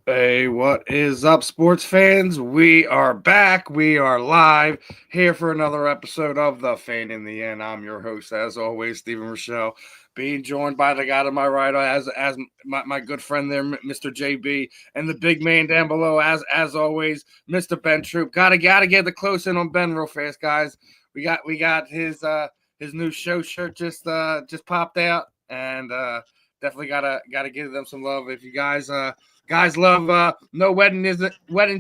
Hey, what is up, sports fans? We are back. We are live here for another episode of The Fan in the End. I'm your host, as always, Stephen Rochelle, being joined by the guy to my right, as my good friend there, Mr. JB, and the big man down below, as always, Mr. Ben Troupe. Gotta get the close in on Ben real fast, guys. We got his new show shirt just popped out, and definitely gotta give them some love. If you guys love no weddings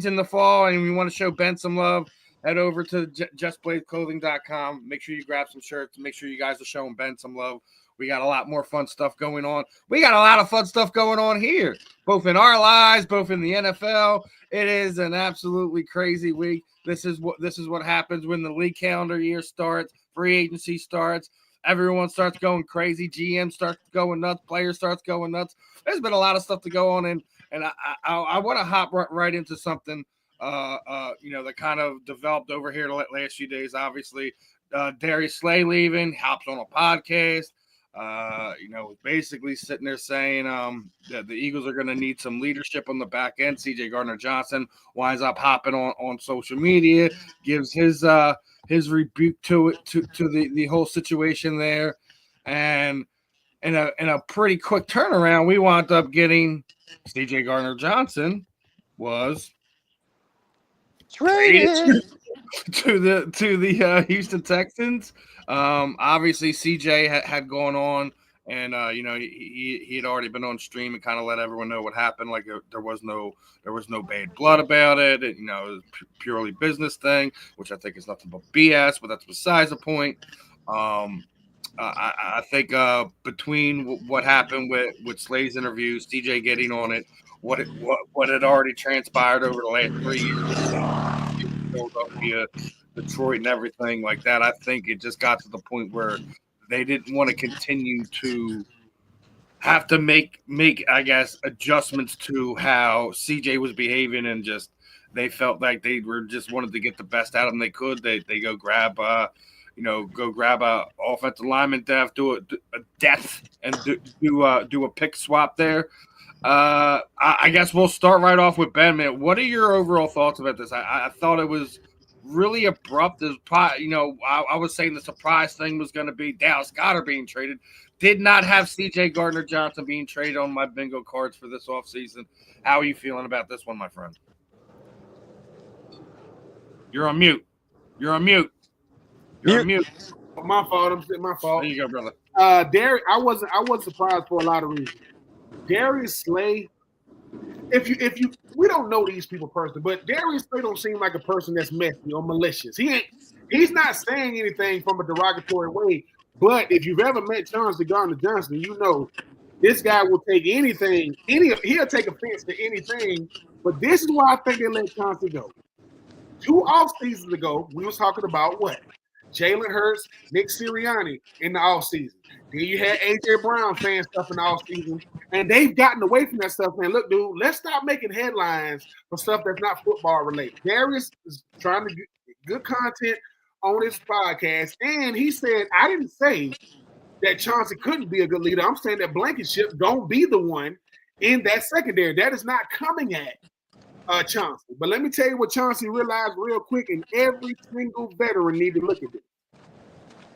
in the fall, and we want to show Ben some love, head over to justbladeclothing.com. Make sure you grab some shirts. Make sure you guys are showing Ben some love. We got a lot more fun stuff going on. We got a lot of fun stuff going on here, both in our lives, both in the NFL. It is an absolutely crazy week. This is what happens when the league calendar year starts, free agency starts. Everyone starts going crazy. GM starts going nuts. Players starts going nuts. There's been a lot of stuff to go on, and I want to hop right into something, that kind of developed over here the last few days. Obviously, Darius Slay leaving, hops on a podcast, basically sitting there saying that the Eagles are going to need some leadership on the back end. CJ Gardner-Johnson winds up hopping on social media, gives his rebuke to the whole situation there, and in a pretty quick turnaround, we wound up getting CJ Gardner-Johnson was traded to the Houston Texans. Obviously, CJ had gone on, and he had already been on stream and kind of let everyone know what happened. Like there was no bad blood about it. It was purely business thing, which I think is nothing but BS. But that's besides the point. I think between what happened with Slay's interview, CJ getting on it, what had already transpired over the last 3 years, Philadelphia, Detroit, and everything like that, I think it just got to the point where they didn't want to continue to have to make I guess adjustments to how CJ was behaving, and just they felt like they were just wanted to get the best out of him they could. They go grab a offensive lineman depth, do a depth, and do a pick swap there. I guess we'll start right off with Ben. Man, what are your overall thoughts about this? I thought it was really abrupt. I was saying the surprise thing was going to be Dallas Goedert being traded. Did not have CJ Gardner-Johnson being traded on my bingo cards for this offseason. How are you feeling about this one, my friend? You're on mute. You're on mute. My fault. My fault. There you go, brother. I wasn't surprised for a lot of reasons. Darius Slay, we don't know these people personally, but Darius Slay don't seem like a person that's messy or malicious. He's not saying anything from a derogatory way. But if you've ever met Chauncey Gardner-Johnson, you know this guy will take anything. He'll take offense to anything. But this is why I think they let Chauncey go. 2 off seasons ago, we was talking about what? Jalen Hurts, Nick Sirianni in the offseason. Then you had A.J. Brown saying stuff in the offseason. And they've gotten away from that stuff, man. Look, dude, let's stop making headlines for stuff that's not football related. Darius is trying to get good content on his podcast. And he said, I didn't say that Chauncey couldn't be a good leader. I'm saying that Blankenship don't be the one in that secondary. That is not coming at Chauncey. But let me tell you what Chauncey realized real quick, and every single veteran need to look at this.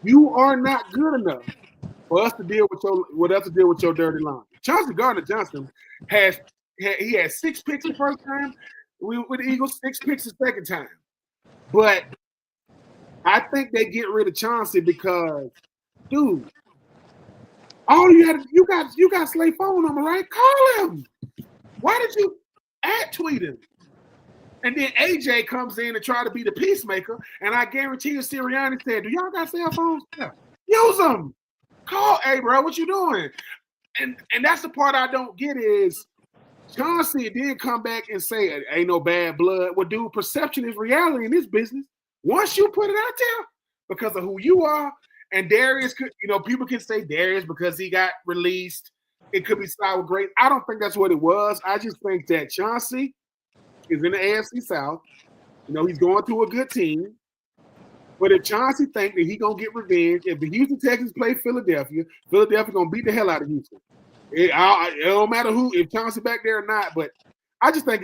You are not good enough for us to deal with your dirty line. Chauncey Gardner-Johnson had 6 picks the first time with the Eagles, 6 picks the second time. But I think they get rid of Chauncey because, dude, you got Slay phone number, right? Call him. Why did you tweet him? And then AJ comes in and try to be the peacemaker. And I guarantee you, Sirianni said, "Do y'all got cell phones? Yeah. Use them. Call, hey, bro, what you doing?" And that's the part I don't get is Chauncey did come back and say, "Ain't no bad blood." Well, dude, perception is reality in this business. Once you put it out there because of who you are, and Darius could, people can say Darius because he got released. It could be sour grapes. I don't think that's what it was. I just think that Chauncey is in the AFC South. He's going to a good team. But if Chauncey think that he going to get revenge, if the Houston Texans play Philadelphia going to beat the hell out of Houston. It don't matter who, if Chauncey back there or not. But I just think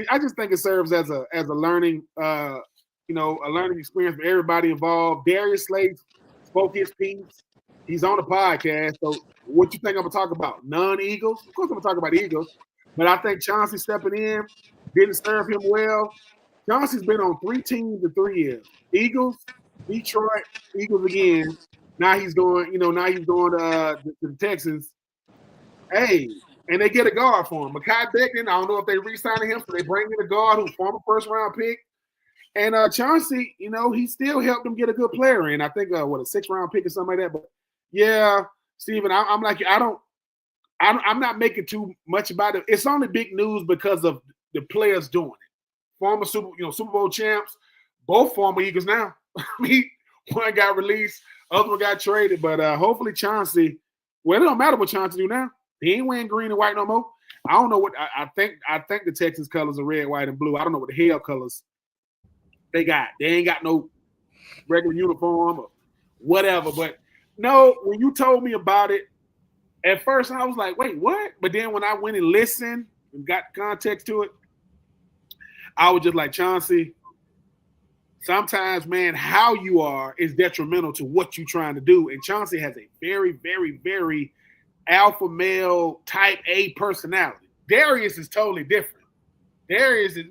it serves as a learning a learning experience for everybody involved. Darius Slay spoke his piece. He's on the podcast. So what you think I'm gonna talk about? Non-Eagles? Of course I'm gonna talk about Eagles. But I think Chauncey stepping in didn't serve him well. Chauncey's been on 3 teams in 3 years. Eagles, Detroit, Eagles again. Now he's going to the Texans. Hey, and they get a guard for him. Mekhi Becton, I don't know if they re-signing him, so they bring in a guard who's former first-round pick. And Chauncey, he still helped them get a good player in. I think, a 6th-round pick or something like that. But, yeah, Steven, I'm like, I'm not making too much about it. It's only big news because of the players doing it. Former Super Bowl champs, both former Eagles now. I mean, one got released, other one got traded. But hopefully Chauncey, well, it don't matter what Chauncey do now. He ain't wearing green and white no more. I don't know what I think the Texans colors are red, white, and blue. I don't know what the hell colors they got. They ain't got no regular uniform or whatever. But no, when you told me about it, at first I was like, wait, what? But then when I went and listened and got context to it, I was just like, Chauncey, sometimes, man, how you are is detrimental to what you're trying to do. And Chauncey has a very, very, very alpha male type A personality. Darius is totally different. Darius is,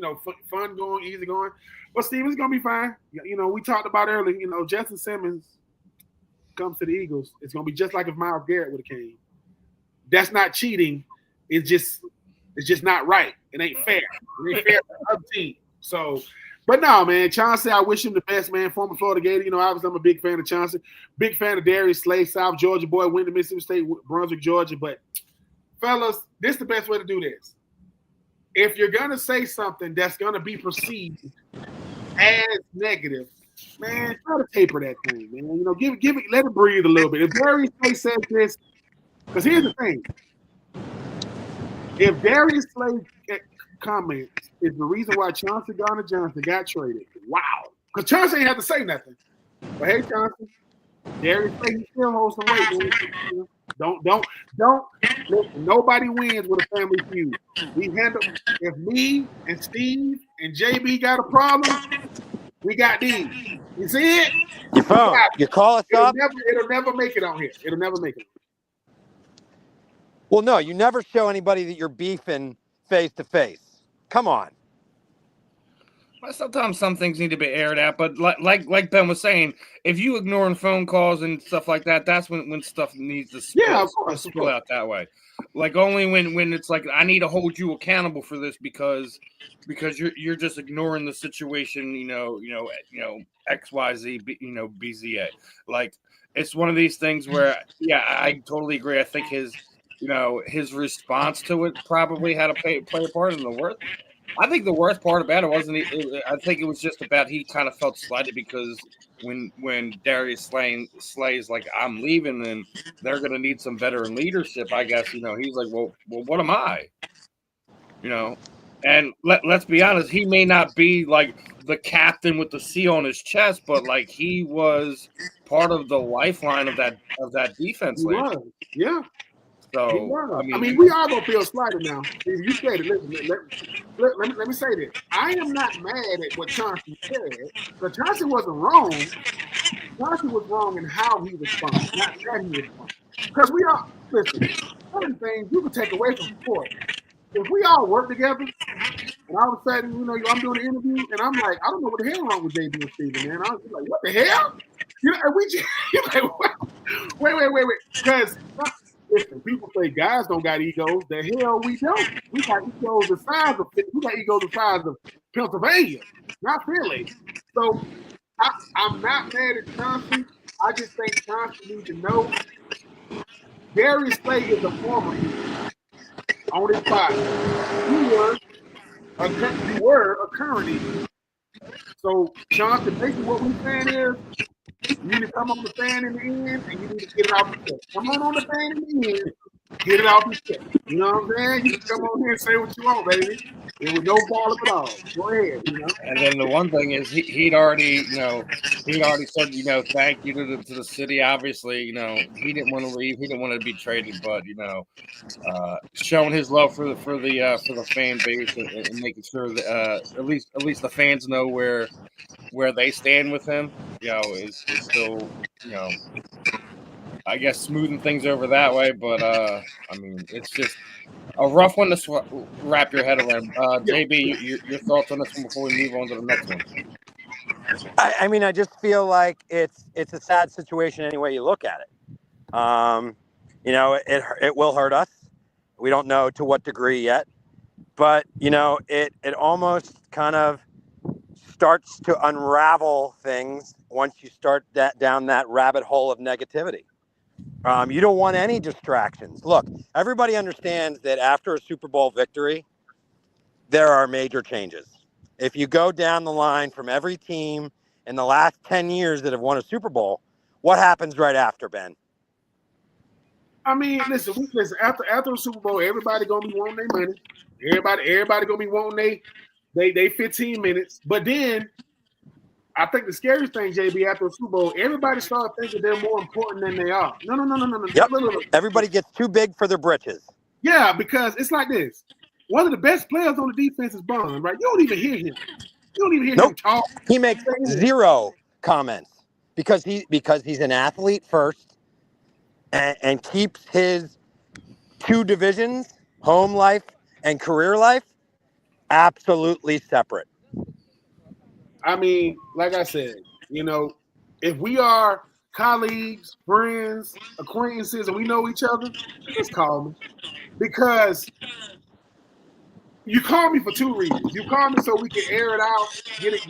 fun going, easy going. But Steven's going to be fine. We talked about earlier, Justin Simmons comes to the Eagles. It's going to be just like if Myles Garrett would have came. That's not cheating. It's just not right. It ain't fair. It ain't fair for the other team. So, but no, man, Chauncey, I wish him the best, man. Former Florida Gator. Obviously I'm a big fan of Chauncey. Big fan of Darius Slay, South Georgia boy, went to Mississippi State, Brunswick, Georgia. But, fellas, this is the best way to do this. If you're going to say something that's going to be perceived as negative, man, try to taper that thing, man. Give it, let it breathe a little bit. If Darius Slay says this, because here's the thing. If Darius Slay comments is the reason why Chauncey Gardner-Johnson got traded, wow. Because Chauncey ain't have to say nothing. But hey, Chauncey, Darius Slay, he still holds some weight. Man. Don't. Listen, nobody wins with a family feud. We handle. If me and Steve and JB got a problem, we got these. You see it? Your phone. You call us up. It'll never make it on here. It'll never make it. Well, no, you never show anybody that you're beefing face to face. Come on. Well, sometimes some things need to be aired out, but like Ben was saying, if you ignoring phone calls and stuff like that, that's when stuff needs to spill out that way. Like only when it's like I need to hold you accountable for this because you're just ignoring the situation, XYZ, BZA. Like it's one of these things where I totally agree. I think his response to it probably had to play a part in the worst. I think the worst part about it wasn't. I think it was just about he kind of felt slighted because when Darius Slay's like I'm leaving and they're going to need some veteran leadership. I guess he's like, well, what am I? And let's be honest, he may not be like the captain with the C on his chest, but like he was part of the lifeline of that defense. He was, yeah. So I mean, we all gonna feel slighted now. You said it. Let me say this. I am not mad at what Chauncey said, but Chauncey wasn't wrong. Chauncey was wrong in how he responded, not that he responded. Because we all listen. Certain things you can take away from sport. If we all work together, and all of a sudden, I'm doing an interview, and I'm like, I don't know what the hell wrong with JB and Steven, man. I was like, what the hell? And you're like, wait, because. Listen, people say guys don't got egos. The hell we don't. We got egos the size of Pennsylvania, not Philly. So I'm not mad at Chauncey. I just think Chauncey needs to know Darius Slay is a former on his body. You were a current Eagle. So Chauncey, basically what we're saying is you need to come on the fan in the end, and you need to get it out the field. Come on the fan in the end, Get it off his chest. You know what I'm saying? You can come on here and say what you want, baby. It was no ball at all. Go ahead, you know. And then the one thing is he'd already said, thank you to the city. Obviously, he didn't want to leave. He didn't want to be traded, but showing his love for the fan base and making sure that at least the fans know where they stand with him, is still, I guess smoothing things over that way. But I mean, it's just a rough one to wrap your head around. JB, your thoughts on this one before we move on to the next one? I mean, I just feel like it's a sad situation any way you look at it. It will hurt us. We don't know to what degree yet, but it almost kind of starts to unravel things once you start down that rabbit hole of negativity. You don't want any distractions. Look, everybody understands that after a Super Bowl victory, there are major changes. If you go down the line from every team in the last 10 years that have won a Super Bowl, what happens right after, Ben? I mean, listen. After the Super Bowl, everybody gonna be wanting their money. Everybody gonna be wanting they 15 minutes. But then, I think the scariest thing, JB, after the Super Bowl, everybody started thinking they're more important than they are. No. Yep. Everybody gets too big for their britches. Yeah, because it's like this. One of the best players on the defense is Bond, right? You don't even hear him. You don't even hear him talk. He makes zero comments because he's an athlete first and keeps his two divisions, home life and career life, absolutely separate. I mean, like I said, if we are colleagues, friends, acquaintances, and we know each other, just call me. Because you call me for two reasons. You call me so we can air it out, get it,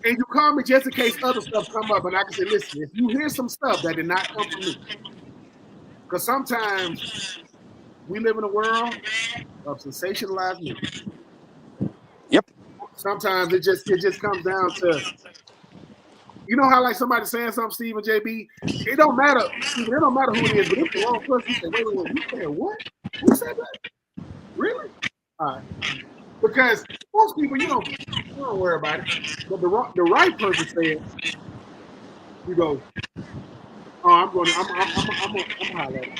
and you call me just in case other stuff come up, and I can say, listen, if you hear some stuff that did not come from me, because sometimes we live in a world of sensationalized news. Yep. Sometimes it just comes down to, how like somebody saying something, Steve and JB, it don't matter, Steve, it don't matter who it is, but if the wrong person, you say, wait, you said what? Who said that? Really? All right. Because most people, you don't worry about it. But the right person says, you go, oh, I'm going to highlight it.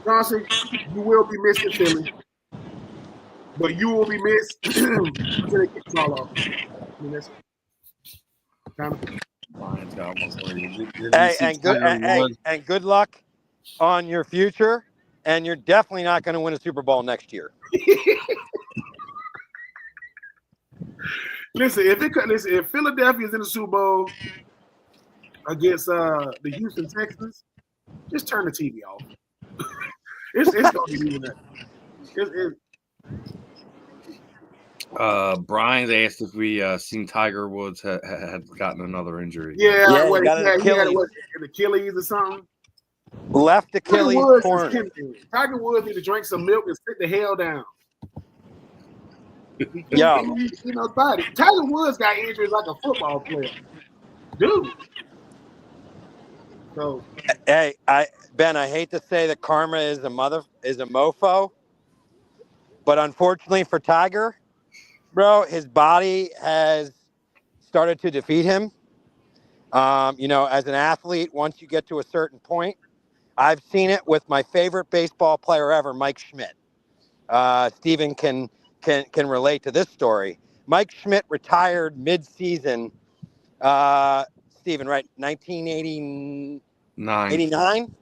Johnson, you will be missed in Philly, but you will be missed until they kick the ball off. I mean, that's kind of. And good luck on your future. And you're definitely not going to win a Super Bowl next year. Listen, if Philadelphia is in the Super Bowl against the Houston Texans, just turn the TV off. it's going to be even that. Brian asked if we seen Tiger Woods had gotten another injury. Yeah, he got an Achilles. An Achilles or something. Left Achilles torn. Tiger Woods need to drink some milk and sit the hell down. Tiger Woods got injuries like a football player, dude. So, hey, Ben, I hate to say that karma is a mofo, but unfortunately for Tiger, bro, his body has started to defeat him. As an athlete, once you get to a certain point, I've seen it with my favorite baseball player ever, Mike Schmidt. Steven can relate to this story. Mike Schmidt retired mid-season. Steven, right? 1989?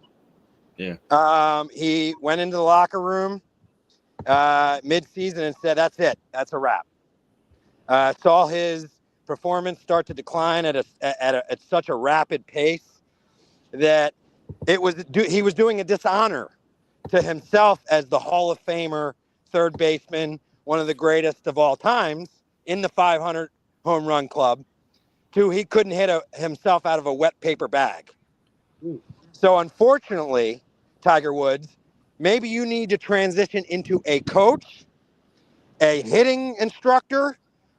Yeah. He went into the locker room mid-season and said, "That's it. That's a wrap." Saw his performance start to decline at such a rapid pace that he was doing a dishonor to himself as the Hall of Famer third baseman, one of the greatest of all times in the 500 home run club. He couldn't hit himself out of a wet paper bag. So unfortunately, Tiger Woods, maybe you need to transition into a coach, a hitting instructor,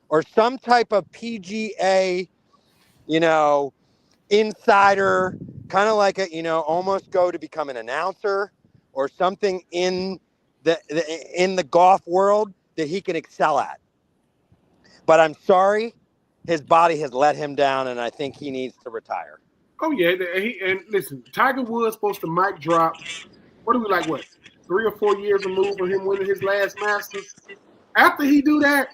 or some type of PGA, insider kind of like almost go to become an announcer or something in the golf world that he can excel at. But I'm sorry, his body has let him down, and I think he needs to retire. Oh yeah, and listen, Tiger Woods supposed to mic drop. What are we like? What 3 or 4 years removed from him winning his last Masters? After he do that,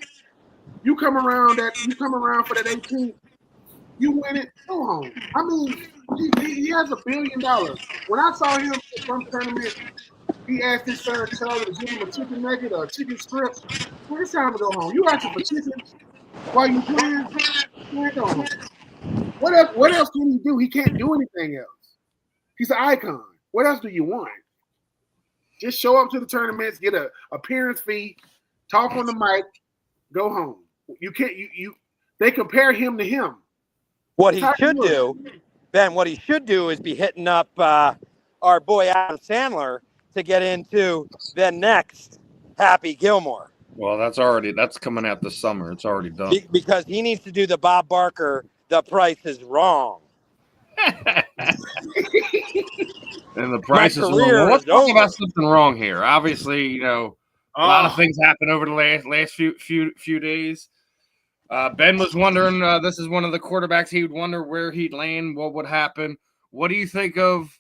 you come around for that 18th, you win it, go home. I mean, he has $1 billion. When I saw him at some tournament, he asked his son Charlie to give him a chicken nugget or a chicken strip. Well, it's time to go home. You asking for chicken while you playing? Man, go home. What else can he do? He can't do anything else. He's an icon. What else do you want? Just show up to the tournaments, get a appearance fee, talk on the mic, go home. You can't. They compare him to him. What he should do, Ben, what he should do is be hitting up our boy Adam Sandler to get into the next Happy Gilmore. Well, that's coming out this summer. It's already done. Because he needs to do the Bob Barker, The Price is Wrong. And the price is wrong. Well, let's talk about something wrong here. Obviously, a lot of things happened over the last few days. Ben was wondering, this is one of the quarterbacks he would wonder where he'd land, what would happen. What do you think of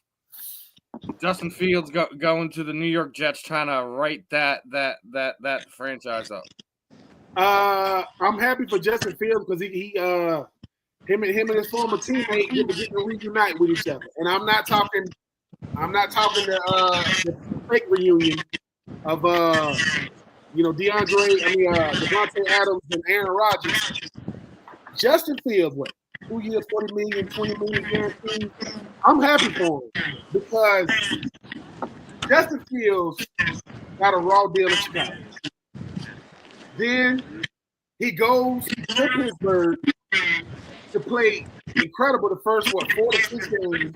Justin Fields going to the New York Jets, trying to write that franchise up? I'm happy for Justin Fields because him and his former teammate get to reunite with each other. And I'm not talking the fake reunion of Devontae Adams and Aaron Rodgers. Justin Fields, 2 years, $40 million, $20 million guaranteed. I'm happy for him because Justin Fields got a raw deal in Chicago. Then he goes to Pittsburgh to play incredible the first 4 to 6 games,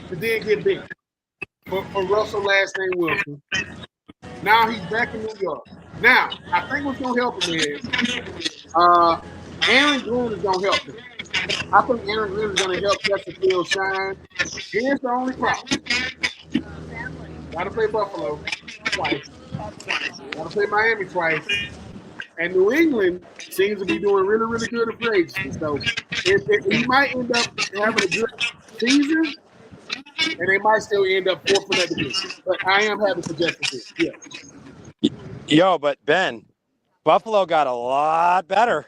to then get big for Russell, last name Wilson. Now he's back in New York. Now, I think what's going to help him is Aaron Glenn is going to help him. I think Aaron Glenn is going to help Justin Fields shine. Here's the only problem. Got to play Buffalo twice. Got to play Miami twice. And New England seems to be doing really, really good in free agency. So he might end up having a good season, and they might still end up fourth for that division. But I am happy for Justin Fields. Yeah. Yo, but Ben, Buffalo got a lot better.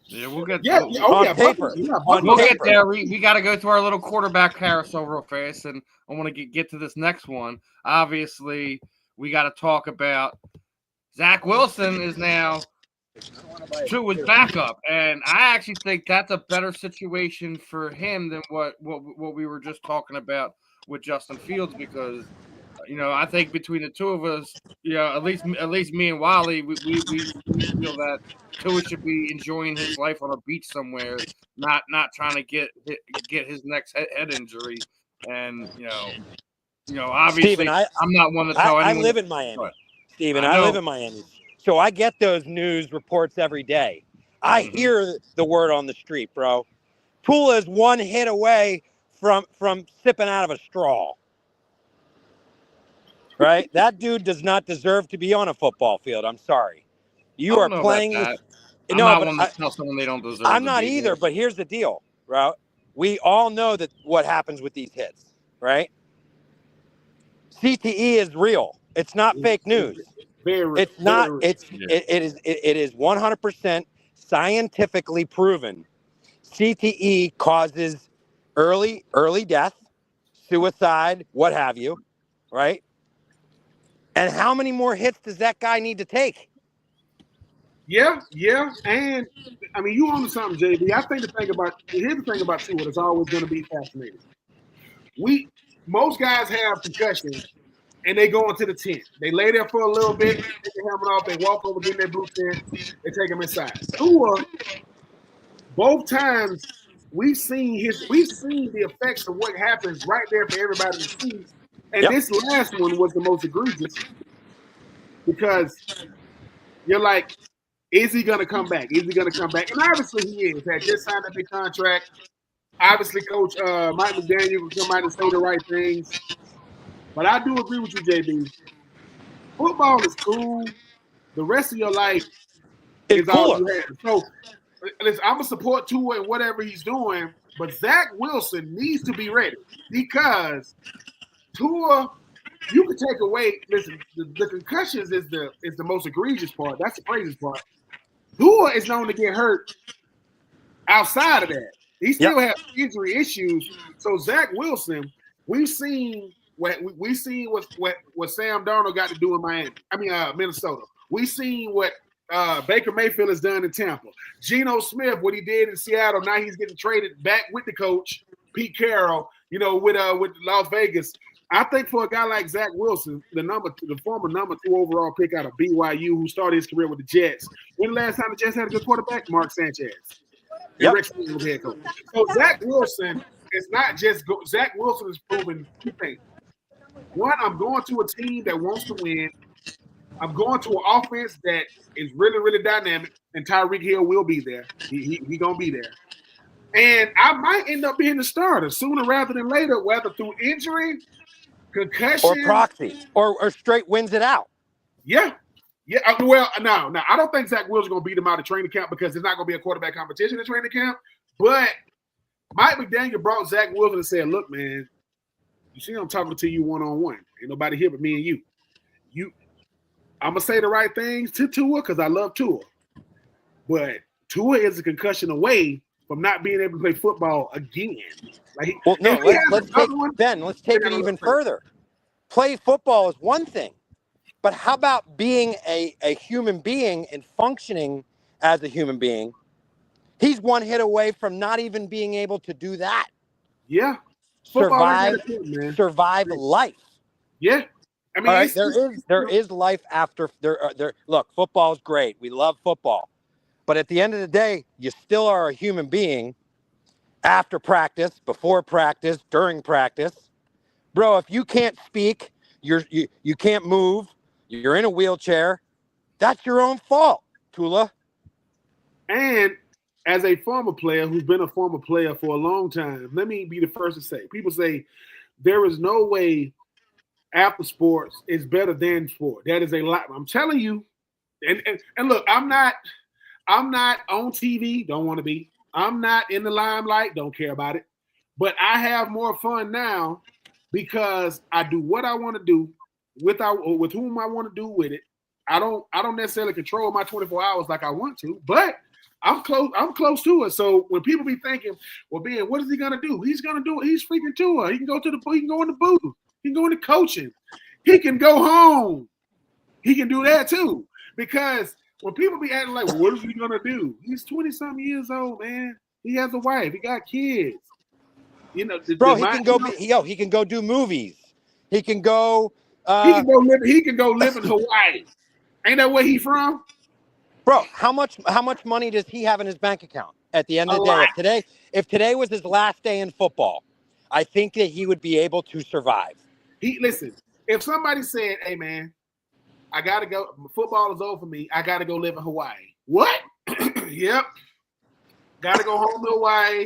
Yeah, we'll get on paper. We'll get there. We got to go through our little quarterback carousel real fast, and I want to get to this next one. Obviously, we got to talk about Zach Wilson is now to his backup, and I actually think that's a better situation for him than what we were just talking about with Justin Fields, because I think between the two of us, at least me and Wally, we feel that Tua should be enjoying his life on a beach somewhere, not trying to get his next head injury. And obviously, Steven, I'm not one to tell anyone. I live in Miami. Steven, I live in Miami. So I get those news reports every day. I hear the word on the street, bro. Tua is one hit away from sipping out of a straw. Right? That dude does not deserve to be on a football field. I'm sorry. You are playing. I'm not one to tell someone they don't deserve. I'm not either, but here's the deal, bro. We all know that what happens with these hits, right? CTE is real. It's not fake news. It's not. It is 100% scientifically proven. CTE causes early death, suicide, what have you, right? And how many more hits does that guy need to take? Yeah. And I mean, you on to something, JB. I think here's the thing about Tua that's always going to be fascinating. Most guys have concussions and they go into the tent. They lay there for a little bit, take their helmet off, they walk over, get in their blue tent, they take them inside. Tua, both times we've seen the effects of what happens right there for everybody to see. And this last one was the most egregious because you're like, is he going to come back? Is he going to come back? And obviously he is. Had just signed a big contract. Obviously, Coach Mike McDaniel will come out and say the right things. But I do agree with you, JB. Football is cool. The rest of your life It's is all cooler. you have. So listen, I'm gonna support Tua and whatever he's doing, but Zach Wilson needs to be ready because Tua, you can take away. Listen, the concussions is the most egregious part. That's the craziest part. Tua is known to get hurt outside of that. He still has injury issues. So Zach Wilson, we've seen what Sam Darnold got to do in Miami. I mean Minnesota. We've seen what Baker Mayfield has done in Tampa. Geno Smith, what he did in Seattle. Now he's getting traded back with the coach Pete Carroll. With Las Vegas. I think for a guy like Zach Wilson, the former number 2 overall pick out of BYU, who started his career with the Jets. When the last time the Jets had a good quarterback? Mark Sanchez. Yep. Rex was head coach. So Zach Wilson is not just Zach Wilson is proving 2 things. One, I'm going to a team that wants to win. I'm going to an offense that is really, really dynamic, and Tyreek Hill will be there. He gonna be there. And I might end up being the starter sooner rather than later, whether through injury, concussion, or proxy, or straight wins it out. Yeah. Well, no, I don't think Zach Wilson's going to beat him out of training camp because there's not going to be a quarterback competition in training camp. But Mike McDaniel brought Zach Wilson and said, "Look, man, you see, I'm talking to you one-on-one. Ain't nobody here but me and you. I'm gonna say the right things to Tua because I love Tua, but Tua is a concussion away from not being able to play football again. Like, well, no, let's take it even further. Play football is one thing, but how about being a human being and functioning as a human being? He's one hit away from not even being able to do that. Yeah, survive life. Yeah, I mean, all right, there is life after there. Look, football is great. We love football. But at the end of the day, you still are a human being after practice, before practice, during practice. Bro, if you can't speak, you can't move, you're in a wheelchair, that's your own fault, Tula. And as a former player who's been a former player for a long time, let me be the first to say, people say there is no way after sports is better than sport. That is a lot. I'm telling you, and look, I'm not on TV, don't want to be. I'm not in the limelight, don't care about it. But I have more fun now because I do what I want to do with whom I want to do with it. I don't necessarily control my 24 hours like I want to, but I'm close to it. So when people be thinking, well, Ben, what is he gonna do? He's gonna do it. He's freaking Tua. He can go in the booth. He can go into coaching. He can go home. He can do that too. Because when people be acting like, what is he gonna do? He's 20-something years old, man. He has a wife. He got kids. Bro, he can go do movies. He can go. He can go live in Hawaii. Ain't that where he from? Bro, how much money does he have in his bank account at the end of the day? If today was his last day in football, I think that he would be able to survive. Listen, if somebody said, hey man, I gotta go, football is over for me, I gotta go live in Hawaii. What? Yep. Gotta go home to Hawaii,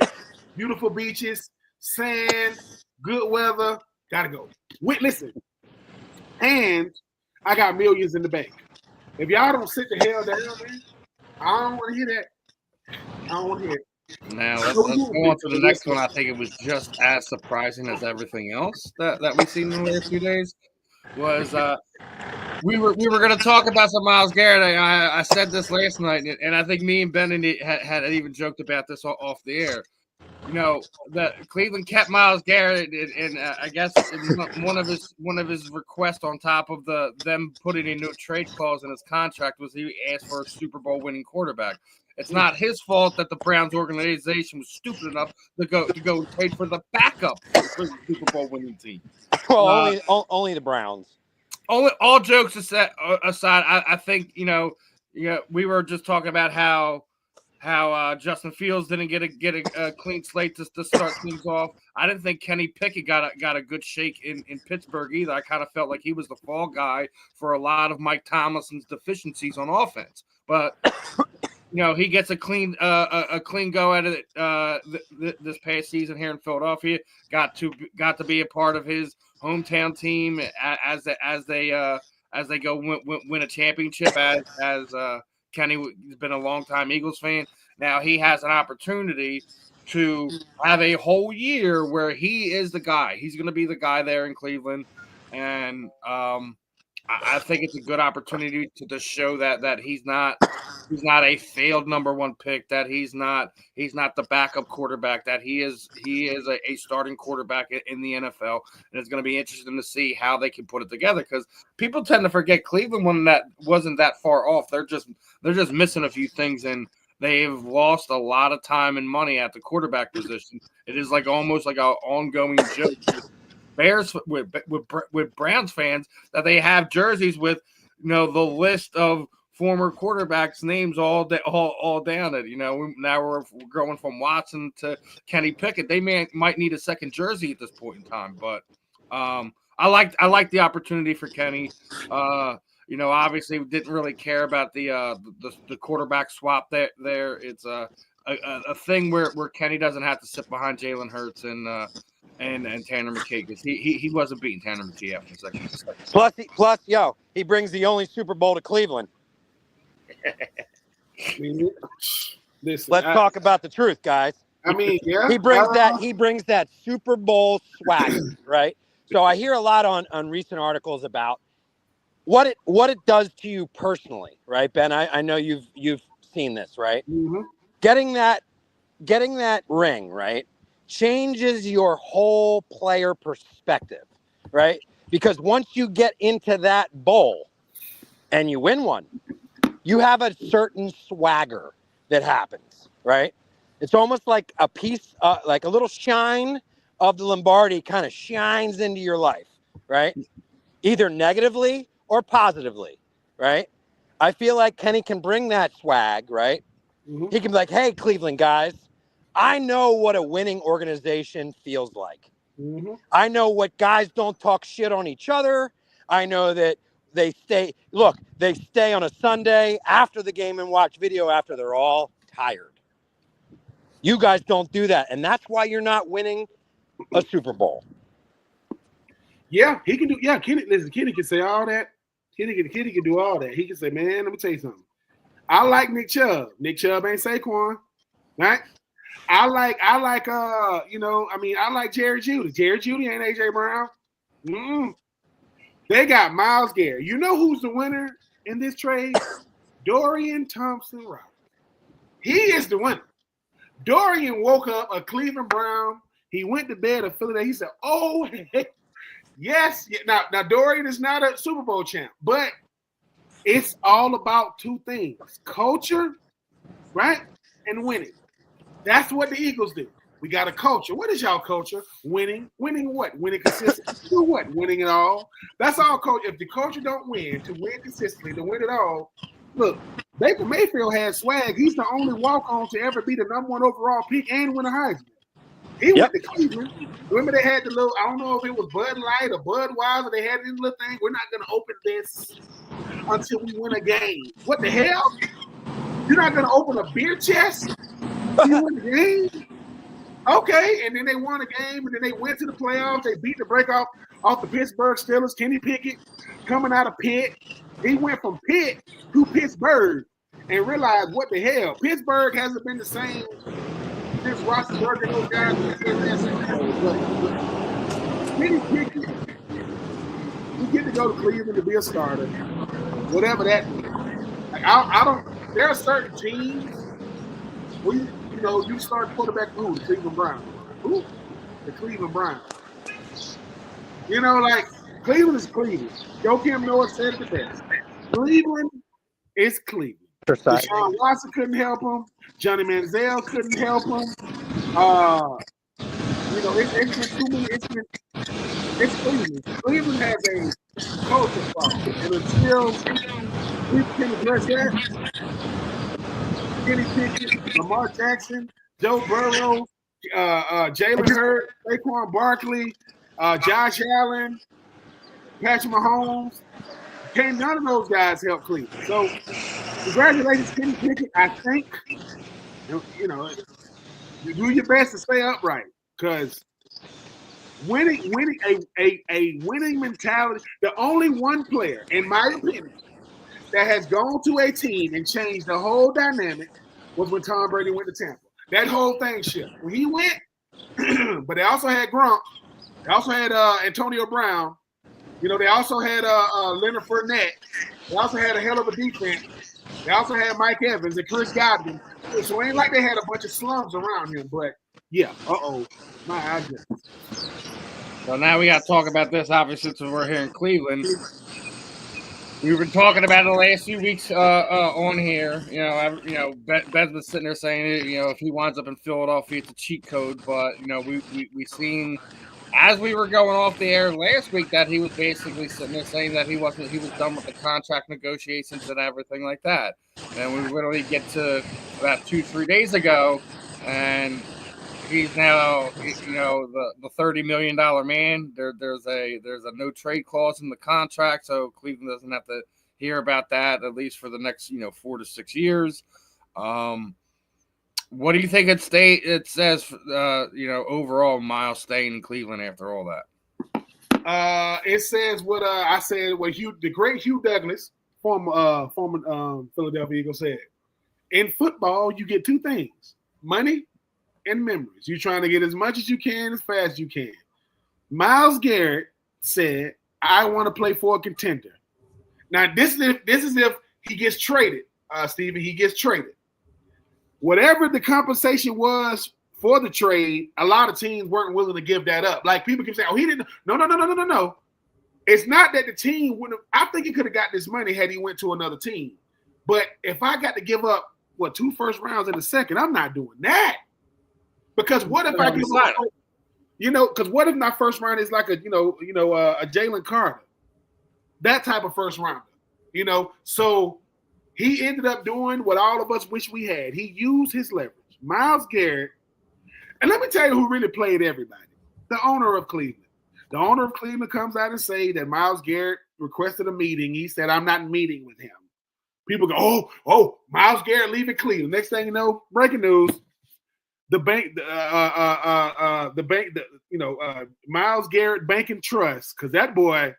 beautiful beaches, sand, good weather, gotta go. Listen, and I got millions in the bank. If y'all don't sit the hell down, man, I don't want to hear that. I don't want to hear it. Now let's go on to the next one. I think it was just as surprising as everything else that we've seen in the last few days. Was we were going to talk about some Myles Garrett. I said this last night, and I think me and Ben had even joked about this off the air. That Cleveland kept Myles Garrett, and I guess one of his requests on top of them putting a no trade clause in his contract was he asked for a Super Bowl winning quarterback. It's not his fault that the Browns organization was stupid enough to go trade for the backup for the Super Bowl winning team. Well, only the Browns. All jokes aside, I think we were just talking about how Justin Fields didn't get a clean slate to start things off. I didn't think Kenny Pickett got a good shake in Pittsburgh either. I kind of felt like he was the fall guy for a lot of Mike Tomlinson's deficiencies on offense. But he gets a clean go at it this past season here in Philadelphia. Got to be a part of his hometown team as they go win a championship. As Kenny has been a longtime Eagles fan. Now he has an opportunity to have a whole year where he is the guy. He's going to be the guy there in Cleveland, and I think it's a good opportunity to show that he's not a failed number one pick, that he's not the backup quarterback, that he is a starting quarterback in the NFL, and it's going to be interesting to see how they can put it together because people tend to forget Cleveland wasn't that far off. They're just missing a few things, and they've lost a lot of time and money at the quarterback position. It is almost like an ongoing joke. Bears with Browns fans that they have jerseys with, the list of former quarterbacks' names all down it. Now we're going from Watson to Kenny Pickett. They might need a second jersey at this point in time, but I like the opportunity for Kenny. Obviously we didn't really care about the quarterback swap there. It's a thing where Kenny doesn't have to sit behind Jalen Hurts and Tanner McKay because he wasn't beating Tanner McKay after the second. Plus, he brings the only Super Bowl to Cleveland. Listen, Let's talk about the truth, guys. Yeah, he brings that Super Bowl swag, right? So I hear a lot on recent articles about what it does to you personally, right, Ben? I know you've seen this, right? Mm-hmm. Getting that ring, right, changes your whole player perspective, right? Because once you get into that bowl and you win one, you have a certain swagger that happens, right? It's almost like a piece, like a little shine of the Lombardi kind of shines into your life, right? Either negatively or positively, right? I feel like Kenny can bring that swag, right? Mm-hmm. He can be like, hey, Cleveland guys, I know what a winning organization feels like. Mm-hmm. I know what guys don't talk shit on each other. I know that they stay on a Sunday after the game and watch video after they're all tired. You guys don't do that. And that's why you're not winning a Super Bowl. Yeah, he can do. Yeah, Kenny can say all that. Kenny can do all that. He can say, man, let me tell you something. I like Nick Chubb. Nick Chubb ain't Saquon, right? I like Jerry Jeudy. Jerry Jeudy ain't AJ Brown. Mm-mm. They got Myles Garrett. You know who's the winner in this trade? Dorian Thompson-Robinson. He is the winner. Dorian woke up a Cleveland Brown. He went to bed a Philadelphia. He said, oh, yes. Now Dorian is not a Super Bowl champ, but it's all about two things: culture, right, and winning. That's what the Eagles do. We got a culture. What is y'all culture? Winning. Winning what? Winning consistently. Do what? Winning it all. That's all culture. If the culture don't win, to win consistently, to win it all. Look, Baker Mayfield had swag. He's the only walk-on to ever be the number one overall pick and win a Heisman. He went to Cleveland. Remember they had the little, I don't know if it was Bud Light or Budweiser. They had this little thing. We're not going to open this until we win a game. What the hell? You're not going to open a beer chest until you win a game? Okay, and then they won a game, and then they went to the playoffs. They beat the break off the Pittsburgh Steelers. Kenny Pickett coming out of Pitt. He went from Pitt to Pittsburgh and realized, what the hell? Pittsburgh hasn't been the same since Roethlisberger and those guys. Kenny Pickett, you get to go to Cleveland to be a starter, whatever that means. Like, I don't. There are certain teams where you start quarterback. Who? The Cleveland Browns. Who? The Cleveland Browns. Cleveland is Cleveland. Joakim Noah said it the best. Cleveland is Cleveland. Deshaun Watson couldn't help him. Johnny Manziel couldn't help him. It's been too many. It's Cleveland. Cleveland has a culture problem, and until we can address that, Kenny Pickett, Lamar Jackson, Joe Burrow, Jalen Hurts, Saquon Barkley, Josh Allen, Patrick Mahomes. None of those guys help Cleveland. So congratulations, Kenny Pickett. I think you know you do your best to stay upright because winning a winning mentality. The only one player, in my opinion, that has gone to a team and changed the whole dynamic was when Tom Brady went to Tampa. That whole thing shifted when he went. But they also had Gronk. They also had Antonio Brown. You know, they also had Leonard Fournette. They also had a hell of a defense. They also had Mike Evans and Chris Godwin. So it ain't like they had a bunch of slums around him. But yeah, my goodness. So now we got to talk about this, obviously, since we're here in Cleveland. We've been talking about it the last few weeks on here. Ben's been sitting there saying, if he winds up in Philadelphia, it's a cheat code. But we seen as we were going off the air last week that he was basically sitting there saying that he was done with the contract negotiations and everything like that. And we literally get to about 2-3 days ago, and he's now, the $30 million man. There's a no trade clause in the contract, so Cleveland doesn't have to hear about that at least for the next 4 to 6 years. What do you think it says? Overall, Miles staying in Cleveland after all that. It says what I said. What the great Hugh Douglas, former Philadelphia Eagle, said. In football, you get two things: money and memories. You're trying to get as much as you can, as fast as you can. Myles Garrett said, "I want to play for a contender." Now, this is if he gets traded, Steven. He gets traded. Whatever the compensation was for the trade, a lot of teams weren't willing to give that up. Like people keep saying, "Oh, he didn't." No. It's not that the team wouldn't have. I think he could have got this money had he went to another team. But if I got to give up 2 first rounds in a second, I'm not doing that. Because what if I give up? Because what if my first round is like a Jalen Carter, that type of first rounder, So he ended up doing what all of us wish we had. He used his leverage. Myles Garrett, and let me tell you who really played everybody. The owner of Cleveland. The owner of Cleveland comes out and say that Myles Garrett requested a meeting. He said, "I'm not meeting with him." People go, "Oh, Myles Garrett leaving Cleveland." Next thing you know, breaking news. Myles Garrett Bank and Trust, because that boy,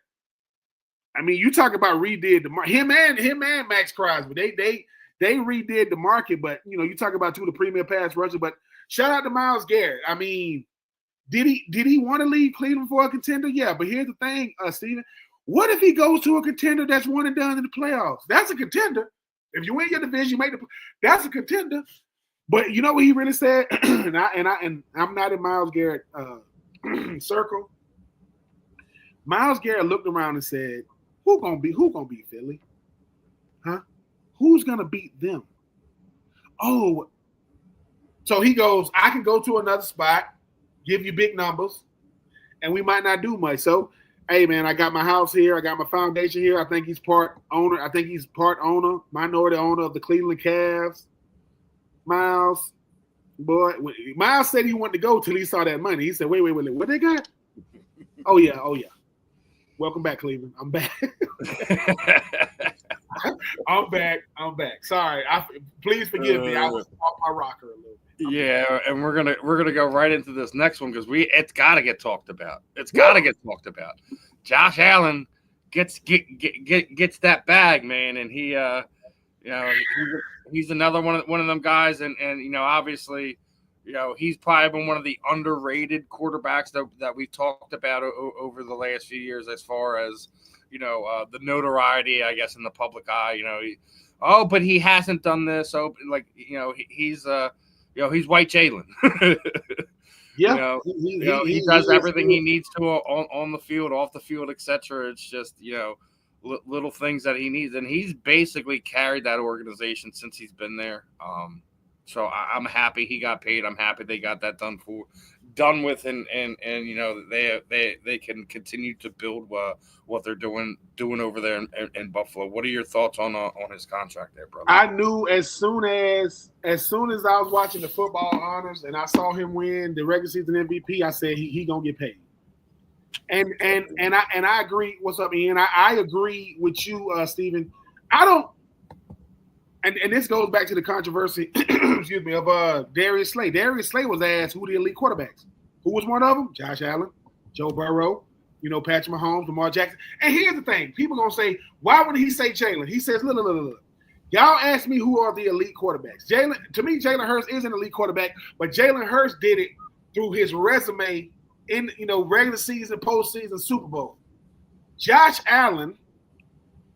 I mean, you talk about redid the market. Him and Max Crosby, they redid the market. But you talk about two of the premier pass rushers. But shout out to Myles Garrett. I mean, did he want to leave Cleveland for a contender? Yeah, but here's the thing, Steven. What if he goes to a contender that's one and done in the playoffs? That's a contender. If you win your division, you make that's a contender. But you know what he really said, and I'm not in Myles Garrett circle. Myles Garrett looked around and said, "Who gonna beat Philly? Huh? Who's gonna beat them?" Oh, so he goes, "I can go to another spot, give you big numbers, and we might not do much." So, hey man, I got my house here, I got my foundation here. I think he's part owner, minority owner of the Cleveland Cavs. Miles, boy, Miles said he wanted to go till he saw that money. He said, wait, what they got? Oh yeah. Welcome back, Cleveland. I'm back. I'm back. Sorry. Please forgive me. I was off my rocker a little bit. Yeah, and we're gonna go right into this next one because it's gotta get talked about. Josh Allen gets that bag, man, and he he's another one of them guys, and obviously, he's probably been one of the underrated quarterbacks that we've talked about over the last few years, as far as the notoriety, I guess, in the public eye. But he hasn't done this. So he's white Jalen. Yeah, he does everything he needs to on the field, off the field, etc. It's just little things that he needs, and he's basically carried that organization since he's been there. So I'm happy he got paid. I'm happy they got that done with, and they can continue to build what they're doing over there in Buffalo. What are your thoughts on his contract there, brother? I knew as soon as I was watching the football honors and I saw him win the regular season MVP, I said he gonna get paid. And I agree. What's up, Ian? I agree with you, Steven. and this goes back to the controversy, excuse me, of Darius Slay. Darius Slay was asked who the elite quarterbacks. Who was one of them? Josh Allen, Joe Burrow, Patrick Mahomes, Lamar Jackson. And here's the thing: people gonna say, why would he say Jalen? He says, look. Y'all ask me who are the elite quarterbacks. To me, Jalen Hurts is an elite quarterback, but Jalen Hurts did it through his resume in regular season, postseason, Super Bowl. Josh Allen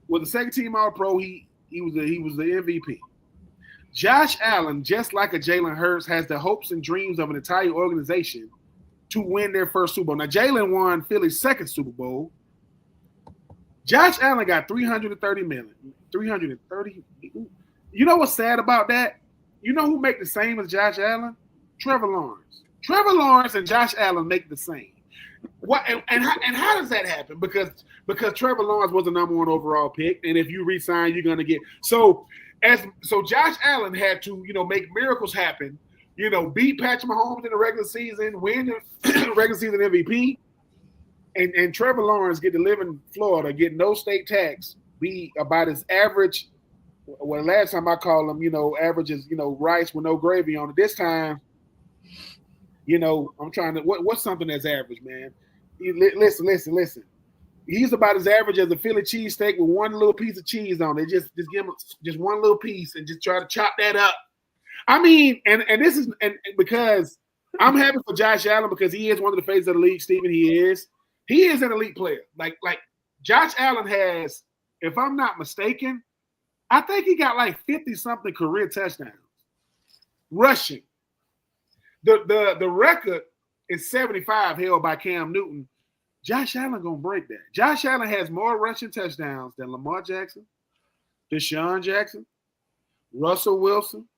was the second team All-Pro. He was the MVP. Josh Allen, just like a Jalen Hurts, has the hopes and dreams of an entire organization to win their first Super Bowl. Now, Jalen won Philly's second Super Bowl. Josh Allen got $330 million. 330. You know what's sad about that? You know who make the same as Josh Allen? Trevor Lawrence. Trevor Lawrence and Josh Allen make the same. What and how does that happen? Because Trevor Lawrence was the number 1 overall pick, and if you re-sign, you're gonna get so Josh Allen had to make miracles happen. Beat Patrick Mahomes in the regular season, win the regular season MVP, and Trevor Lawrence get to live in Florida, get no state tax, be about his average. Well, last time I called him, average is rice with no gravy on it. This time, I'm trying to what's something that's average, man. Listen. He's about as average as a Philly cheesesteak with one little piece of cheese on it. Just give him just one little piece and just try to chop that up. I mean, and this is because I'm happy for Josh Allen because he is one of the faces of the league, Stephen. He is an elite player. Like Josh Allen has, if I'm not mistaken, I think he got like 50-something career touchdowns rushing. The record is 75 held by Cam Newton. Josh Allen gonna break that. Josh Allen has more rushing touchdowns than Lamar Jackson, Deshaun Jackson, Russell Wilson.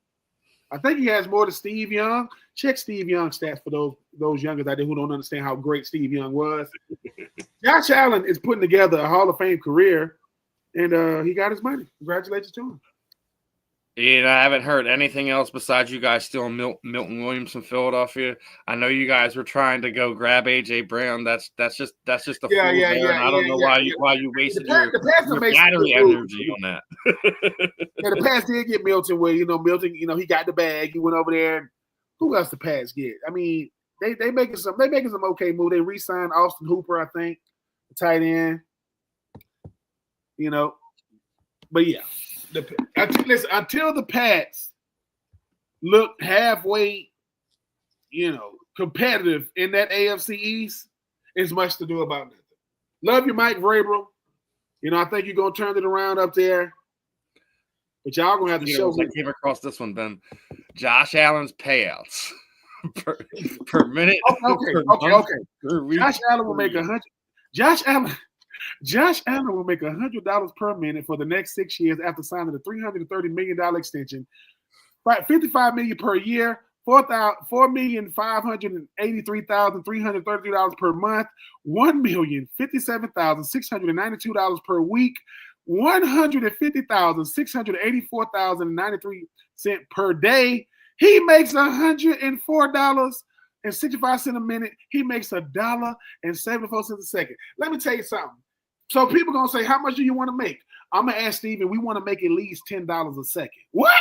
I think he has more than Steve Young. Check Steve Young's stats for those youngers out there who don't understand how great Steve Young was. Josh Allen is putting together a Hall of Fame career, and he got his money. Congratulations to him. And I haven't heard anything else besides you guys still Milton Williams from Philadelphia. I know you guys were trying to go grab AJ Brown. That's just a fool there. And I don't know why you wasted your battery energy on that. Yeah, the Pats did get Milton where Milton, he got the bag. He went over there. And who else the Pats get? I mean, they making some okay move. They re-signed Austin Hooper, I think, the tight end. But yeah. Until the Pats look halfway, competitive in that AFC East, it's much to do about nothing. Love you, Mike Vrabel. I think you're gonna turn it around up there, but y'all gonna have to show me. I came across this one, Ben. Josh Allen's payouts per minute. Okay. Josh Allen will make 100. Josh Allen will make $100 per minute for the next 6 years after signing a $330 million extension, $55 million per year, $4,583,333 per month, $1,057,692 per week, $150,684,093 per day. He makes $104.65 a minute. He makes $1.74 a second. Let me tell you something. So people gonna say, how much do you want to make? I'm gonna ask Steven, we want to make at least $10 a second. What?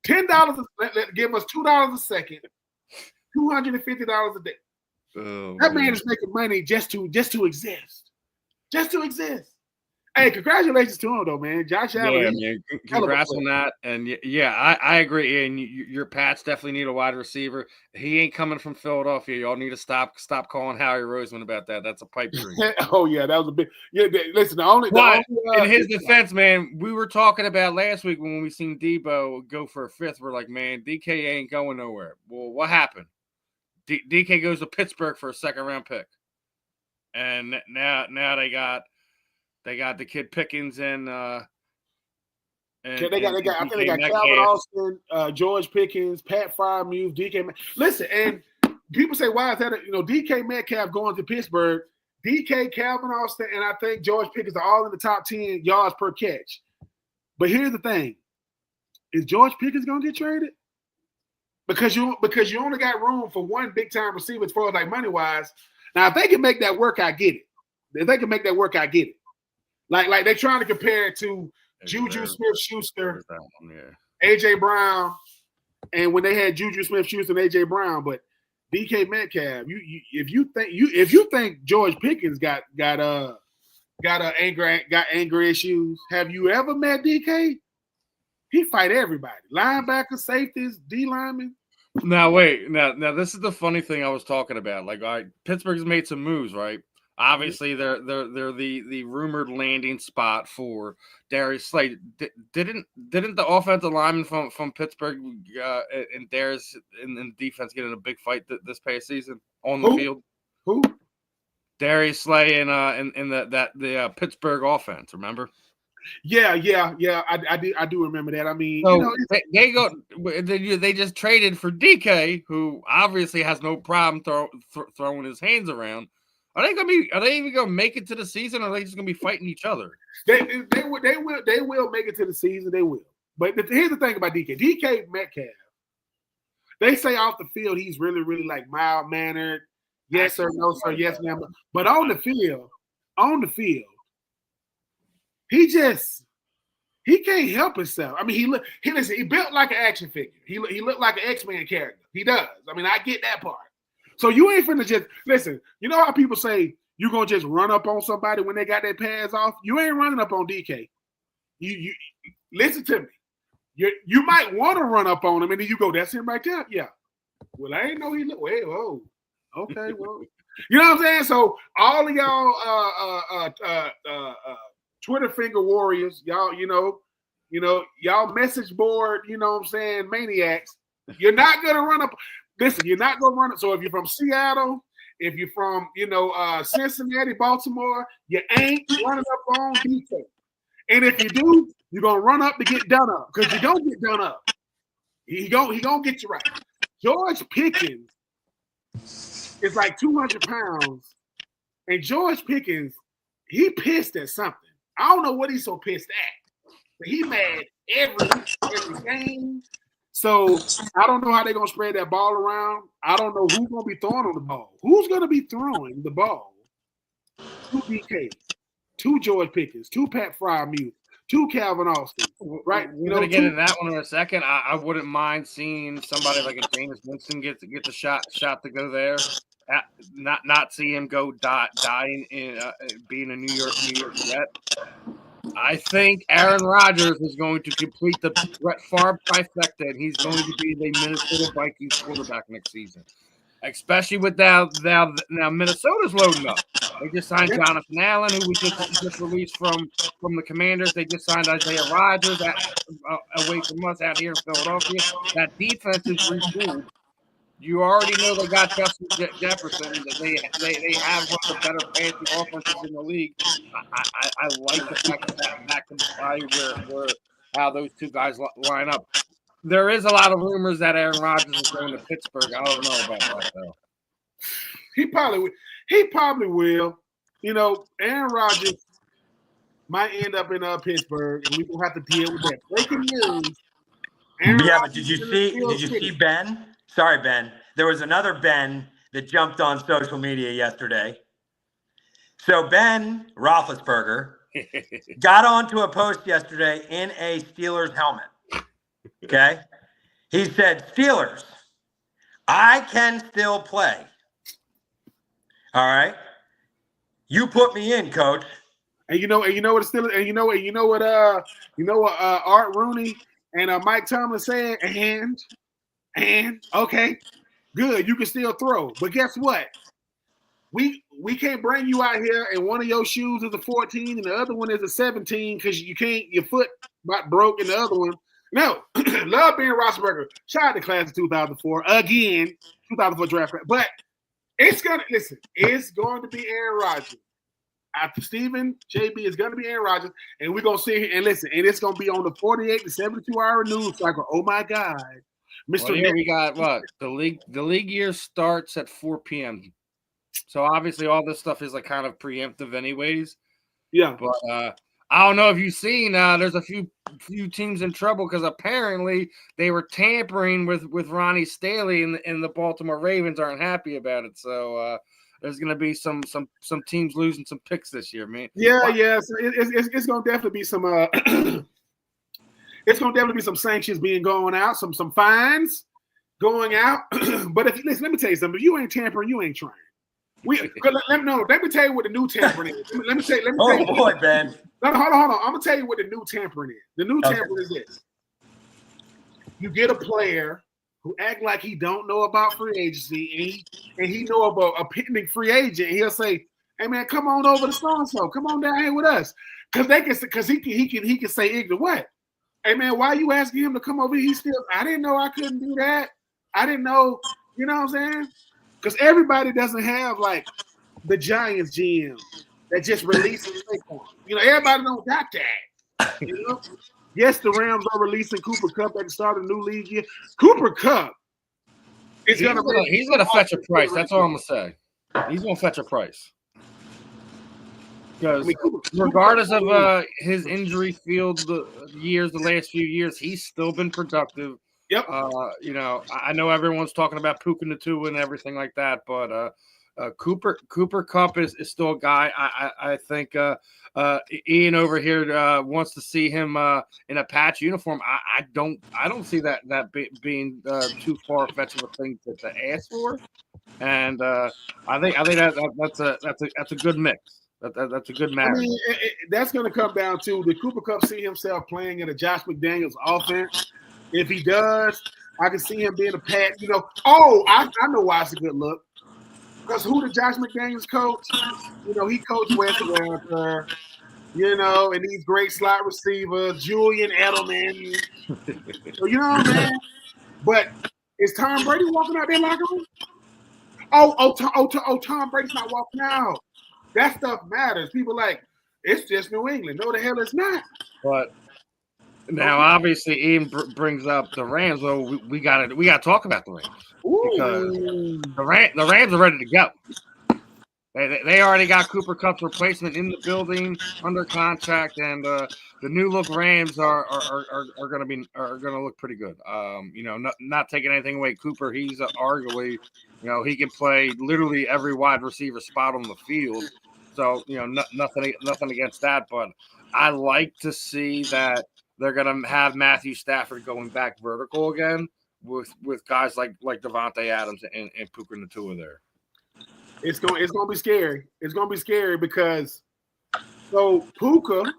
$10? Give us $2 a second, $250 a day. Oh, that man is making money just to exist. Just to exist. Hey, congratulations to him, though, man. Josh Allen. Yeah, man. Congrats on that. And yeah, I agree. And your Pats definitely need a wide receiver. He ain't coming from Philadelphia. Y'all need to stop calling Howie Roseman about that. That's a pipe dream. Oh yeah, that was a big. Yeah, listen. In his defense, man, we were talking about last week when we seen Debo go for a fifth. We're like, man, DK ain't going nowhere. Well, what happened? DK goes to Pittsburgh for a second-round pick, and now they got the kid Pickens and I think they got Calvin Austin, George Pickens, Pat Freiermuth, DK. Listen, and people say, why is that? DK Metcalf going to Pittsburgh, DK, Calvin Austin, and I think George Pickens are all in the top 10 yards per catch. But here's the thing: is George Pickens going to get traded? Because you only got room for one big time receiver as far as like money wise. Now, if they can make that work, I get it. If they can make that work, I get it. Like they're trying to compare it to Juju Smith-Schuster, Yeah. A.J. Brown, and when they had Juju Smith-Schuster and A.J. Brown, but DK Metcalf, if you think George Pickens got anger issues, have you ever met DK? He fight everybody, linebackers, safeties, D linemen. Now wait, now this is the funny thing I was talking about. Like, Pittsburgh's made some moves, right? Obviously, they're the rumored landing spot for Darius Slay. Didn't the offensive lineman from Pittsburgh and Darius in the defense get in a big fight this past season on the field? Who? Darius Slay and the Pittsburgh offense. Remember? Yeah. I do remember that. I mean, so they just traded for DK, who obviously has no problem throwing his hands around. Are they even gonna make it to the season, or are they just gonna be fighting each other? They will make it to the season. They will. But here's the thing about DK Metcalf. They say off the field he's really, really like mild mannered. Yes sir, no sir, yes ma'am. But on the field, he can't help himself. I mean, he built like an action figure. He looked like an X-Men character. He does. I mean, I get that part. So you ain't finna just listen. You know how people say you're gonna just run up on somebody when they got their pads off? You ain't running up on DK. You listen to me. You might want to run up on him, and then you go, "That's him right there." Yeah. Well, I ain't know he looked. Whoa. Okay. Well, you know what I'm saying. So all of y'all, Twitter finger warriors, y'all, y'all message board, you know what I'm saying, maniacs. You're not gonna run up. Listen, you're not gonna run it. So if you're from Seattle, if you're from, Cincinnati, Baltimore, you ain't running up on DK. And if you do, you're gonna run up to get done up because you're gonna get done up. He gonna get you right. George Pickens is like 200 pounds, and George Pickens, he pissed at something. I don't know what he's so pissed at, but he mad every game. So I don't know how they're gonna spread that ball around. I don't know who's gonna be throwing on the ball. Who's gonna be throwing the ball? 2 DK, 2 George Pickens, 2 Pat Freiermuth, 2 Calvin Austin. Right? We're gonna get into that one in a second. I wouldn't mind seeing somebody like a Jameis Winston get the shot to go there. Not see him go dying in being a New York Jet. I think Aaron Rodgers is going to complete the Brett Favre trifecta, and he's going to be the Minnesota Vikings quarterback next season. Especially with now Minnesota's loading up. They just signed Jonathan Allen, who was just released from the Commanders. They just signed Isaiah Rodgers away from us out here in Philadelphia. That defense is retooled. You already know they got Justin Jefferson. They have one of the better passing offenses in the league. I like the fact that can play where how those two guys line up. There is a lot of rumors that Aaron Rodgers is going to Pittsburgh. I don't know about that though. He probably will. Aaron Rodgers might end up in Pittsburgh, and we're gonna have to deal with that. Breaking news. But did you see Ben? Sorry, Ben. There was another Ben that jumped on social media yesterday. So Ben Roethlisberger got onto a post yesterday in a Steelers helmet. Okay? He said, "Steelers, I can still play. All right? You put me in, coach." And you know what Steelers, and you know what Art Rooney and Mike Tomlin said, and okay, good, you can still throw. But guess what? We can't bring you out here and one of your shoes is a 14 and the other one is a 17 because your foot broke in the other one. No, love being Roethlisberger. Shout out to class of 2004 again, 2004 draft. But it's going to be Aaron Rodgers. After Steven, JB is going to be Aaron Rodgers, and we're going to sit here and listen. And it's going to be on the 48 to 72-hour news cycle. Oh, my God. Mr. Well, we got what? The league year starts at 4 p.m. So, obviously, all this stuff is like kind of preemptive anyways. Yeah. But I don't know if you've seen there's a few teams in trouble because apparently they were tampering with Ronnie Staley and the Baltimore Ravens aren't happy about it. So there's going to be some teams losing some picks this year, man. Yeah, yeah. So it's going to definitely be some. It's going to definitely be some sanctions being going out, some fines going out. But listen, let me tell you something. If you ain't tampering, you ain't trying. Let me tell you what the new tampering is. Let me tell you. Boy, Ben. No, hold on. I'm gonna tell you what the new tampering is. The new tampering is this: you get a player who act like he don't know about free agency, and he know about a pending free agent. He'll say, "Hey man, come on over to so and so. Come on down here with us," because he can say ignorant what? Hey man, why are you asking him to come over? He still, I didn't know I couldn't do that. I didn't know. You know what I'm saying? Because everybody doesn't have like the Giants GM that just releases Saquon. You know, everybody don't got that. You know? Yes, the Rams are releasing Cooper Kupp at the start of the new league year. Cooper Kupp is gonna fetch a price. That's all I'm gonna say. He's gonna fetch a price. Because regardless of his injury field the last few years, he's still been productive. Yep. You know, I know everyone's talking about Puka Nacua and everything like that, but Cooper Kupp is still a guy. I think Ian over here wants to see him in a patch uniform. I don't see that being too far fetched of a thing to ask for, and I think that's a good mix. That's a good match. I mean, that's going to come down to the Cooper Kupp see himself playing in a Josh McDaniels offense. If he does, I can see him being a pat. You know, I know why it's a good look. Because who did Josh McDaniels coach? You know, he coached Wes Welker, you know, and these great slot receivers, Julian Edelman. So, you know what I'm saying? But is Tom Brady walking out there locker room? Tom Brady's not walking out. That stuff matters. People like, it's just New England. No, the hell it's not. But now, obviously, Ian brings up the Rams. Well, we got to talk about the Rams. Because the Rams are ready to go. They already got Cooper Kupp's replacement in the building under contract, and the new look Rams are going to look pretty good. You know, not taking anything away, Cooper. He's arguably, you know, he can play literally every wide receiver spot on the field. So you know, nothing against that, but I like to see that they're going to have Matthew Stafford going back vertical again with guys like Devontae Adams and Puka Nacua there. It's gonna be scary. It's gonna be scary because so Puka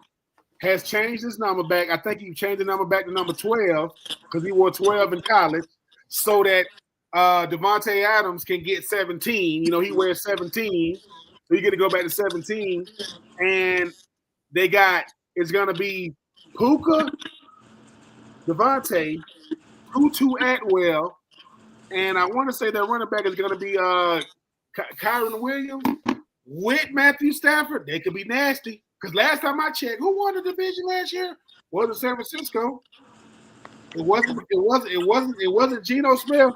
has changed his number back. I think he changed the number back to number 12 because he wore 12 in college, so that Devontae Adams can get 17. You know, he wears 17, so you get to go back to 17. And it's gonna be Puka, Devontae, Tutu Atwell, and I want to say that running back is going to be Kyron Williams with Matthew Stafford. They could be nasty because last time I checked, who won the division last year? Wasn't San Francisco. It wasn't Geno Smith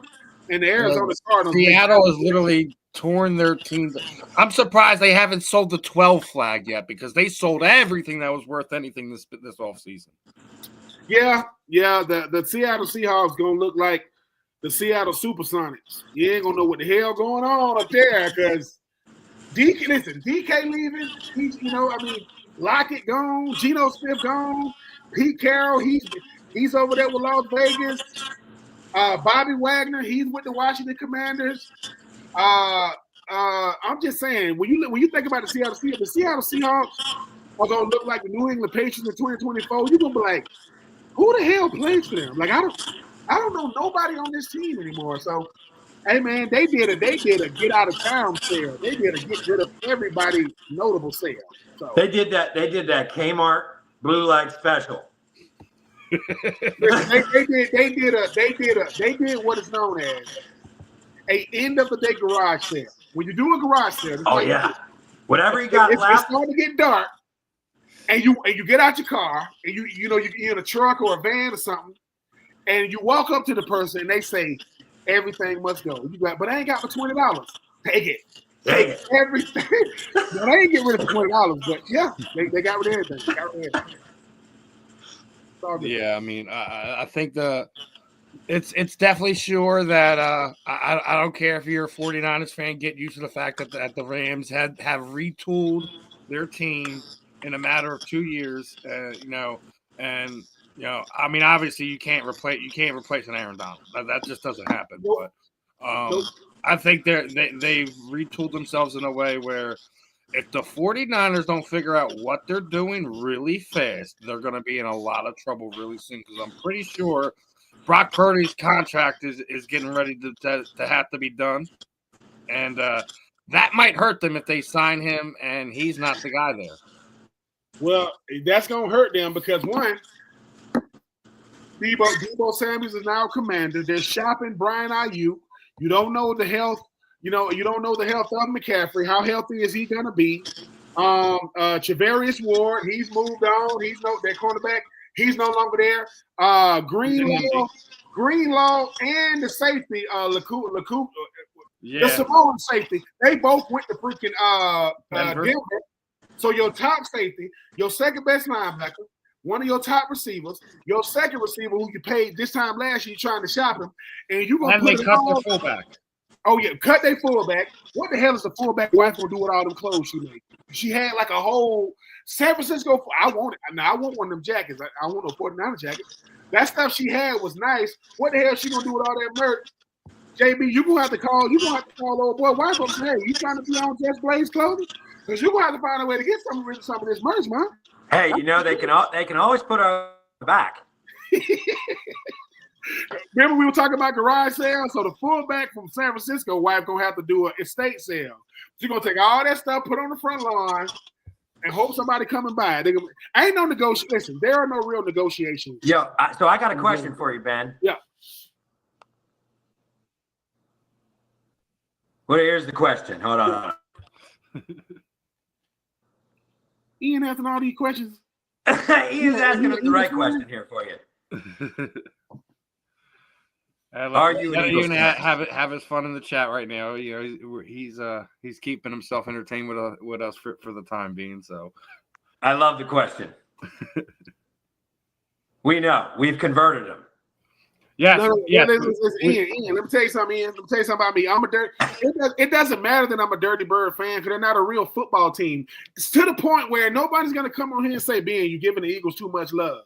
and the Arizona Cardinals. Seattle has literally torn their teams. I'm surprised they haven't sold the 12 flag yet because they sold everything that was worth anything this offseason. Yeah. The Seattle Seahawks gonna look like the Seattle Supersonics. You ain't gonna know what the hell going on up there because DK leaving. Lockett gone. Geno Smith gone. Pete Carroll, he's over there with Las Vegas. Bobby Wagner, he's with the Washington Commanders. I'm just saying when you think about the Seattle Seahawks are gonna look like the New England Patriots in 2024. You're gonna be like, who the hell plays for them? Like I don't know nobody on this team anymore. So, hey man, they did a get out of town sale. They did a get rid of everybody notable sale. So they did that Kmart blue light special. they did what is known as a end of the day garage sale. When you do a garage sale, whatever you got left, it's starting to get dark. And you get out your car and you're in a truck or a van or something, and you walk up to the person and they say everything must go. You like, but I ain't got for $20. Take it, everything. But I ain't get rid of $20. But yeah, they got rid of everything. Yeah, I mean, I think the It's definitely sure that I don't care if you're a 49ers fan, get used to the fact that the Rams have retooled their team in a matter of 2 years. And I mean, obviously you can't replace an Aaron Donald. That just doesn't happen. Nope. But I think they've retooled themselves in a way where if the 49ers don't figure out what they're doing really fast, they're going to be in a lot of trouble really soon, because I'm pretty sure Brock Purdy's contract is getting ready to have to be done. And that might hurt them if they sign him and he's not the guy there. Well, that's going to hurt them because, one, Deebo Samuels is now commander. They're shopping Brian Ayuk. You don't know the health. You don't know the health of McCaffrey. How healthy is he going to be? Charvarius Ward, he's moved on. Their cornerback. He's no longer there. Greenlaw, and the safety, Lakou, the Samoan safety. They both went to freaking Denver. So your top safety, your second best linebacker, one of your top receivers, your second receiver who you paid this time last year, you're trying to shop him, and you're gonna put they cut their fullback. Oh yeah, cut their fullback. What the hell is the fullback wife gonna do with all them clothes she made? She had like a whole San Francisco. I want it. Now I want one of them jackets. I want a 49er jacket. That stuff she had was nice. What the hell is she gonna do with all that merch? JB, you're gonna have to call old boy wife and say, hey, you trying to be on Just Blaze clothing? Because you're gonna have to find a way to get some of this merch, man. Hey, they can always put her back. Remember we were talking about garage sales? So the fullback from San Francisco wife gonna have to do an estate sale. She's gonna take all that stuff, put on the front lawn, and hope somebody come and buy it. Ain't no negotiation. Listen, there are no real negotiations. Yo, so I got a question for you, Ben. Yeah. Well, here's the question. Hold on. Ian asking all these questions. Ian's asking the right question here for you. Are you gonna have his fun in the chat right now? He's keeping himself entertained with us for the time being. So, I love the question. We know we've converted him. Yes. Ian, let me tell you something, Ian. Let me tell you something about me. It doesn't matter that I'm a Dirty Bird fan because they're not a real football team. It's to the point where nobody's gonna come on here and say, "Ben, you're giving the Eagles too much love."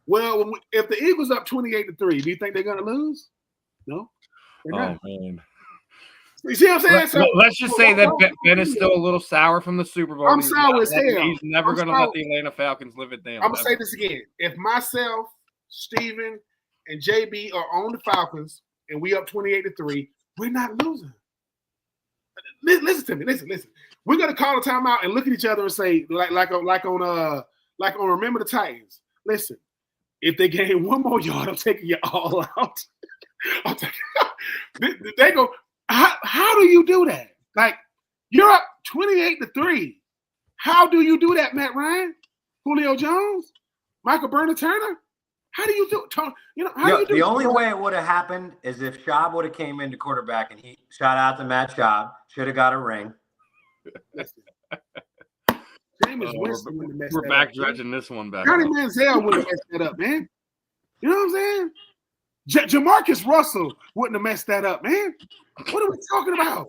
Well, if the Eagles up 28-3, do you think they're gonna lose? No. They're not. Man. You see what I'm saying? Let's just say that Ben is still a little sour from the Super Bowl. I'm sour as hell. He's never going to let the Atlanta Falcons live it down. I'm going to say this again. If myself, Steven, and JB are on the Falcons and we up 28-3, we're not losing. Listen to me. Listen. We're going to call a timeout and look at each other and say, like on Remember the Titans. Listen, if they gain one more yard, I'm taking you all out. They go, how do you do that? Like, you're up 28-3. How do you do that, Matt Ryan? Julio Jones? Michael Burnett Turner? How do you do it? The only way it would have happened is if Schaub would have came into quarterback and he shout out to Matt Schaub, should have got a ring. We're back dredging this one back. Johnny Manziel would have messed that up, man. You know what I'm saying? Jamarcus Russell wouldn't have messed that up, man. What are we talking about?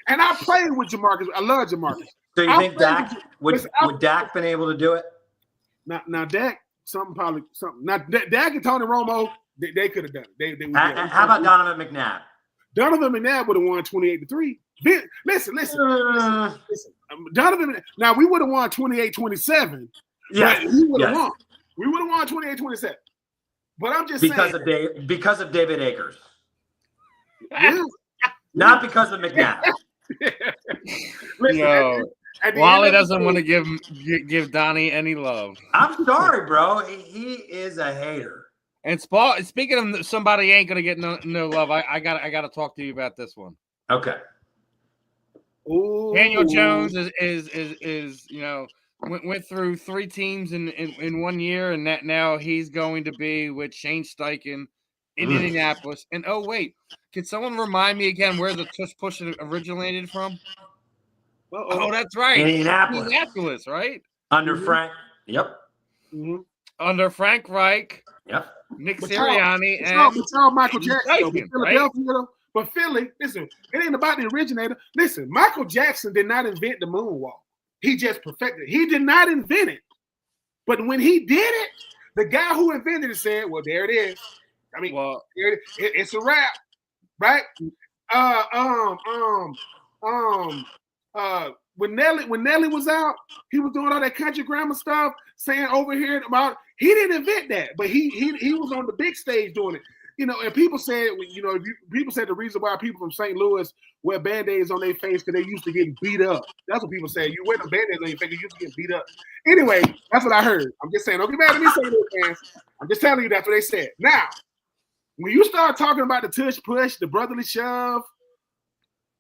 And I played with Jamarcus. I love Jamarcus. So you think Dak would Dak been able to do it? Now Dak, something. Now Dak and Tony Romo, they could have done it. How about Donovan McNabb? Donovan McNabb would have won 28-3. Listen. Donovan. Now we would have won 28-27. Yeah, we would have won. We would have won 28-27. But I'm just saying because of David Akers. Yeah. Not because of McNabb. Listen, Wally doesn't want to give Donnie any love. I'm sorry, bro. He is a hater. And speaking of somebody ain't gonna get no love, I gotta talk to you about this one. Okay. Ooh. Daniel Jones is went through 3 teams in 1 year, and that now he's going to be with Shane Steichen in Indianapolis. And oh wait, can someone remind me again where the tush push originated from? Oh, that's right, Indianapolis, right? Under Frank. Yep. Mm-hmm. under Frank Reich, Yep. Nick But Sirianni, it's all Michael Andy Jackson. Though. Dyson, But Philadelphia, though, but Philly, listen, it ain't about the originator. Listen, Michael Jackson did not invent the moonwalk. He just perfected it. He did not invent it. But when he did it, the guy who invented it said, well, there it is. I mean, it's a wrap, right? When Nelly was out, he was doing all that country grammar stuff, saying over here about he didn't invent that, but he was on the big stage doing it. You know, and people said, you know, people said the reason why people from St. Louis wear Band-Aids on their face because they used to get beat up. That's what people say. You wear the Band-Aids on your face because you used to get beat up. Anyway, that's what I heard. I'm just saying, don't get mad at me, St. Louis fans. I'm just telling you that's what they said. Now, when you start talking about the tush push, the brotherly shove,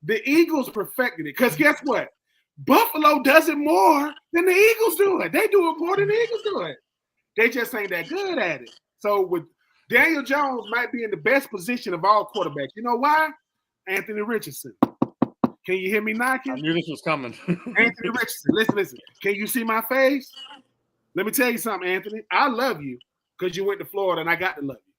the Eagles perfected it. Because guess what? Buffalo does it more than the Eagles do it. They do it more than the Eagles do it. They just ain't that good at it. So with Daniel Jones might be in the best position of all quarterbacks. You know why? Anthony Richardson. Can you hear me knocking? I knew this was coming. Anthony Richardson. Listen. Can you see my face? Let me tell you something, Anthony. I love you because you went to Florida and I got to love you.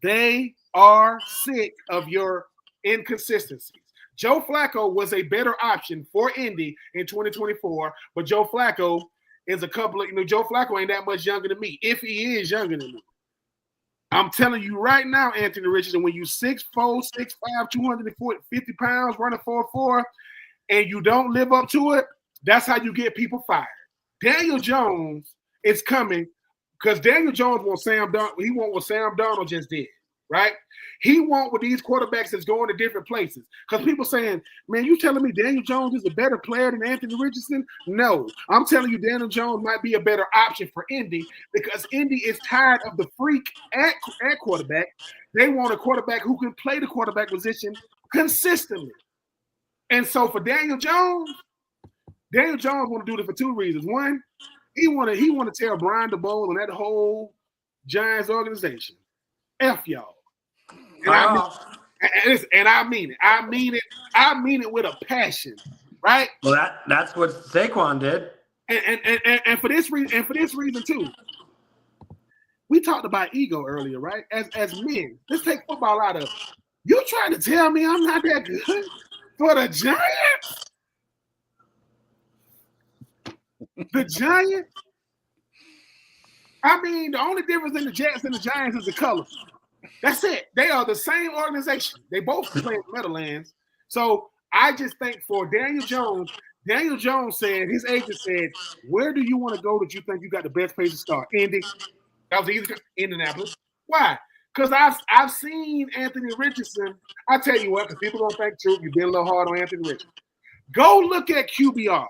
They are sick of your inconsistencies. Joe Flacco was a better option for Indy in 2024, but Joe Flacco is Joe Flacco ain't that much younger than me, if he is younger than me. I'm telling you right now, Anthony Richardson, when you 6'4", 6'5", 250 pounds, running 4.4, and you don't live up to it, that's how you get people fired. Daniel Jones is coming because Daniel Jones wants Sam Darnold. He wants what Sam Darnold just did, right? He wants with these quarterbacks that's going to different places. Because people saying, man, you telling me Daniel Jones is a better player than Anthony Richardson? No. I'm telling you Daniel Jones might be a better option for Indy because Indy is tired of the freak at quarterback. They want a quarterback who can play the quarterback position consistently. And so for Daniel Jones want to do it for two reasons. One, he want to tell Brian DeBoer and that whole Giants organization, F y'all. And I mean it. I mean it with a passion, right? Well, that's what Saquon did. And for this reason too. We talked about ego earlier, right? As men, let's take football out of it. You trying to tell me I'm not that good for the Giants? The Giants? I mean, the only difference in the Jets and the Giants is the color. That's it. They are the same organization. They both play in the Meadowlands. So I just think for Daniel Jones said, his agent said, where do you want to go that you think you got the best place to start? Indy. That was easy. Indianapolis. Why? Because I've seen Anthony Richardson. I tell you what, because people don't think Troupe, you've been a little hard on Anthony Richardson. Go look at QBR.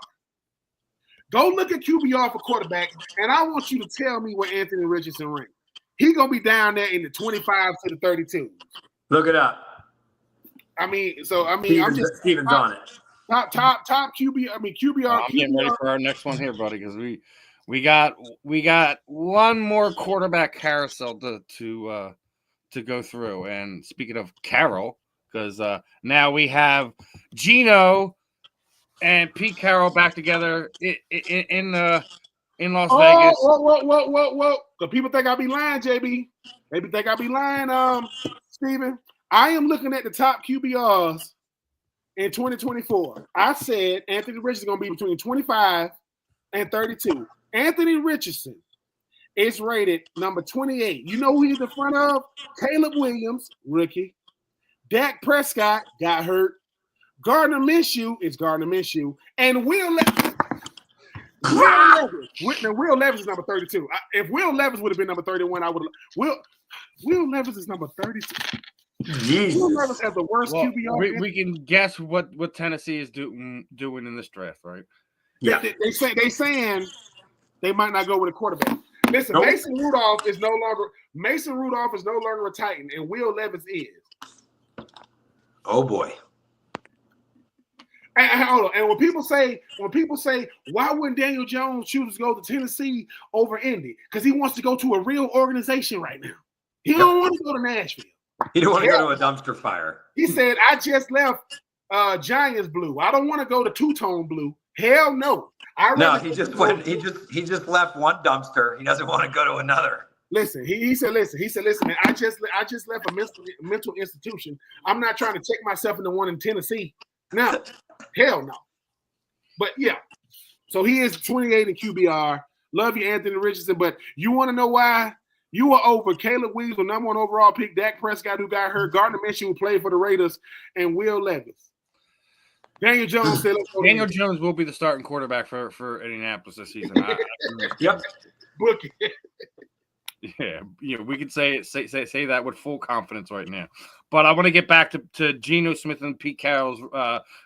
Go look at QBR for quarterbacks, and I want you to tell me where Anthony Richardson ranks. He's going to be down there in the 25 to the 32. Look it up. I'm just Steven's on it. Top QB. QBR. I'm getting ready for our next one here, buddy, because we got one more quarterback carousel to go through. And speaking of Carroll, because now we have Gino and Pete Carroll back together in Las Vegas. Whoa. Because people think I be lying, JB. Maybe think I be lying, Steven. I am looking at the top QBRs in 2024. I said Anthony Richardson is going to be between 25 and 32. Anthony Richardson is rated number 28. You know who he's in front of? Caleb Williams, rookie. Dak Prescott got hurt. Gardner Minshew is Gardner Minshew. And Will Levis. Will Levis is number 32. If Will Levis would have been number 31, I would have. Will Levis is number 32. Jesus. Will Levis has the worst QBR. We can guess what Tennessee is doing in this draft, right? Yeah. They saying they might not go with a quarterback. Listen, Nope. Mason Rudolph is no longer a Titan, and Will Levis is. Oh boy. And hold on. And when people say, why wouldn't Daniel Jones choose to go to Tennessee over Indy? Because he wants to go to a real organization right now. He don't want to go to Nashville. You don't want to go to a dumpster fire. He said, I just left Giants blue. I don't want to go to two-tone blue. Hell no. He just left one dumpster. He doesn't want to go to another. Listen, he said, listen, man, I just left a mental institution. I'm not trying to check myself into one in Tennessee. No, hell no. But yeah, so he is 28 in QBR. Love you, Anthony Richardson. But you want to know why? You were over Caleb Williams, the number 1 overall pick, Dak Prescott, who got hurt, Gardner Minshew, who played for the Raiders, and Will Levis. Daniel Jones said, Daniel Jones will be the starting quarterback for Indianapolis this season. Yep. Book it. Yeah, we could say that with full confidence right now. But I want to get back to Geno Smith and Pete Carroll's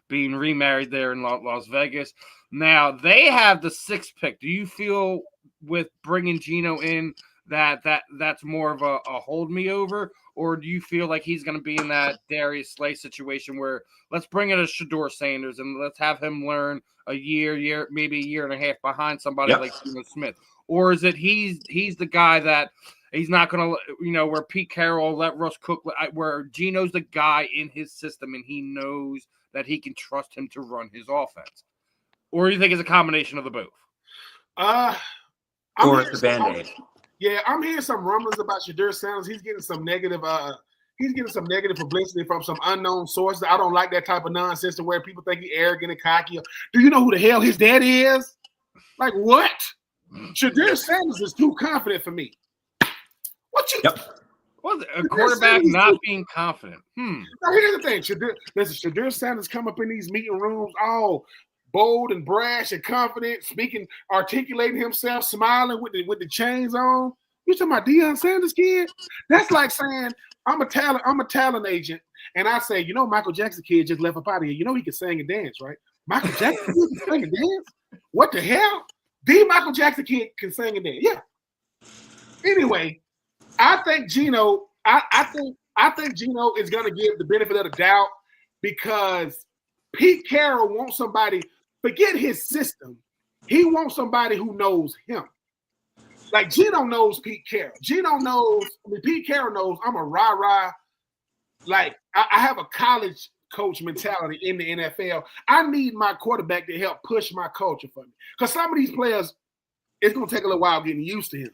being remarried there in Las Vegas. Now, they have the 6th pick. Do you feel with bringing Geno in that's more of a hold me over, or do you feel like he's going to be in that Darius Slay situation where let's bring in a Shedeur Sanders and let's have him learn maybe a year and a half behind somebody like Geno Smith? Or is it he's the guy that he's not going to, where Pete Carroll let Russ cook, where Geno's the guy in his system and he knows that he can trust him to run his offense? Or do you think it's a combination of the both? Or it's a Band-Aid. Yeah, I'm hearing some rumblings about Shedeur Sanders. He's getting some negative publicity from some unknown sources. I don't like that type of nonsense to where people think he's arrogant and cocky. Do you know who the hell his daddy is? Like what? Shedeur Sanders is too confident for me. What you? Yep. Well, a quarterback not being confident. Now here's the thing. Shedeur Sanders come up in these meeting rooms all bold and brash and confident, speaking, articulating himself, smiling with the chains on. You talking about Deion Sanders, kid? That's like saying I'm a talent agent, and I say, Michael Jackson kid just left up out of here. He can sing and dance, right? Michael Jackson kid can sing and dance? What the hell? The Michael Jackson kid can sing and dance. Yeah. Anyway, I think Geno. I think Geno is going to give the benefit of the doubt because Pete Carroll wants somebody. Forget his system. He wants somebody who knows him. Like Geno knows Pete Carroll. Pete Carroll knows I'm a rah-rah. Like I have a college coach mentality in the NFL. I need my quarterback to help push my culture for me. Because some of these players, it's going to take a little while getting used to him.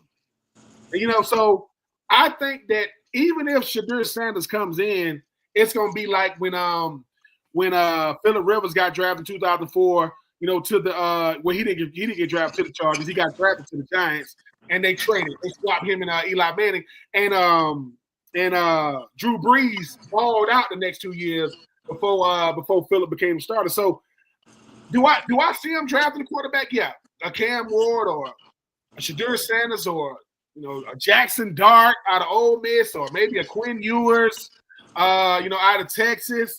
So I think that even if Shedeur Sanders comes in, it's going to be like when Phillip Rivers got drafted in 2004, to the he didn't get drafted to the Chargers. He got drafted to the Giants, and they traded. They swapped him and Eli Manning, and Drew Brees balled out the next 2 years before Phillip became a starter. So, do I see him drafting a quarterback? Yeah, a Cam Ward or a Shedeur Sanders or a Jackson Dart out of Ole Miss or maybe a Quinn Ewers, out of Texas.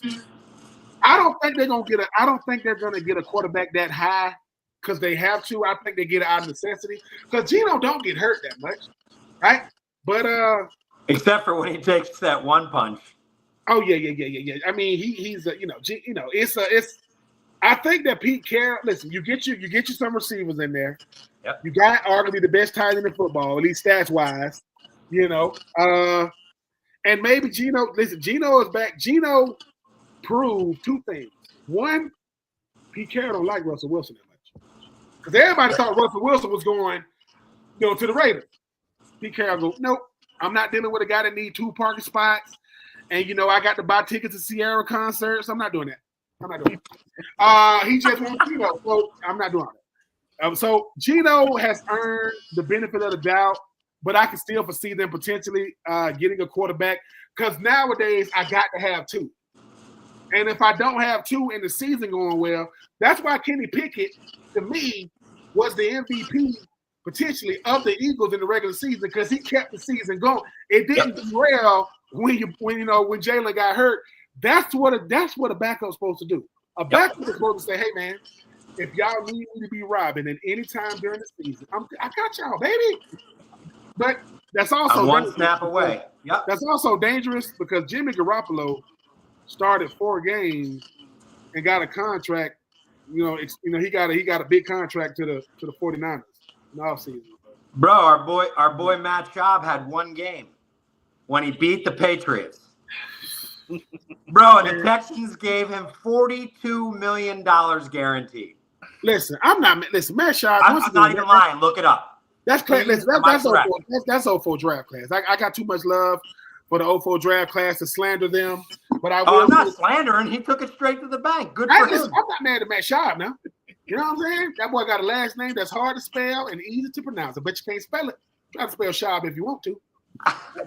I don't think they're gonna get a quarterback that high because they have to. I think they get it out of necessity because Geno don't get hurt that much, right? But except for when he takes that one punch. Oh yeah. I mean, he's it's. I think that Pete Carroll. Listen, you get you some receivers in there. Yep. You got arguably the best tight end in football, at least stats wise. And maybe Geno. Listen, Geno is back. Geno proved 2 things. One, Pete Carroll don't like Russell Wilson that much. Because everybody thought Russell Wilson was going, to the Raiders. Pete Carroll goes, nope, I'm not dealing with a guy that needs 2 parking spots. And, I got to buy tickets to Sierra concerts. I'm not doing that. He just wants Geno. So I'm not doing that. So Geno has earned the benefit of the doubt, but I can still foresee them potentially getting a quarterback because nowadays I got to have 2. And if I don't have 2 and the season going well, that's why Kenny Pickett, to me, was the MVP potentially of the Eagles in the regular season because he kept the season going. It didn't derail when Jalen got hurt. That's what a backup's supposed to do. A backup is supposed to say, hey man, if y'all need me to be Robin at any time during the season, I got y'all, baby. But that's also I'm one snap away. Yep. That's also dangerous because Jimmy Garoppolo started 4 games and got a contract. He got a big contract to the 49ers in the offseason. Bro, our boy Matt Schaub had 1 game when he beat the Patriots. Bro, the Texans gave him $42 million guaranteed. Listen, I'm not. Listen, Matt Schaub. I'm not even lying. Look it up. That's class. Please, Listen, that's correct? 04, that's 04 draft class. I got too much love for the 04 draft class to slander them. But I will. I'm not slandering. He took it straight to the bank. Good for him. I'm not mad at Matt Schaub now. You know what I'm saying? That boy got a last name that's hard to spell and easy to pronounce. I bet you can't spell it. Try to spell Schaub if you want to.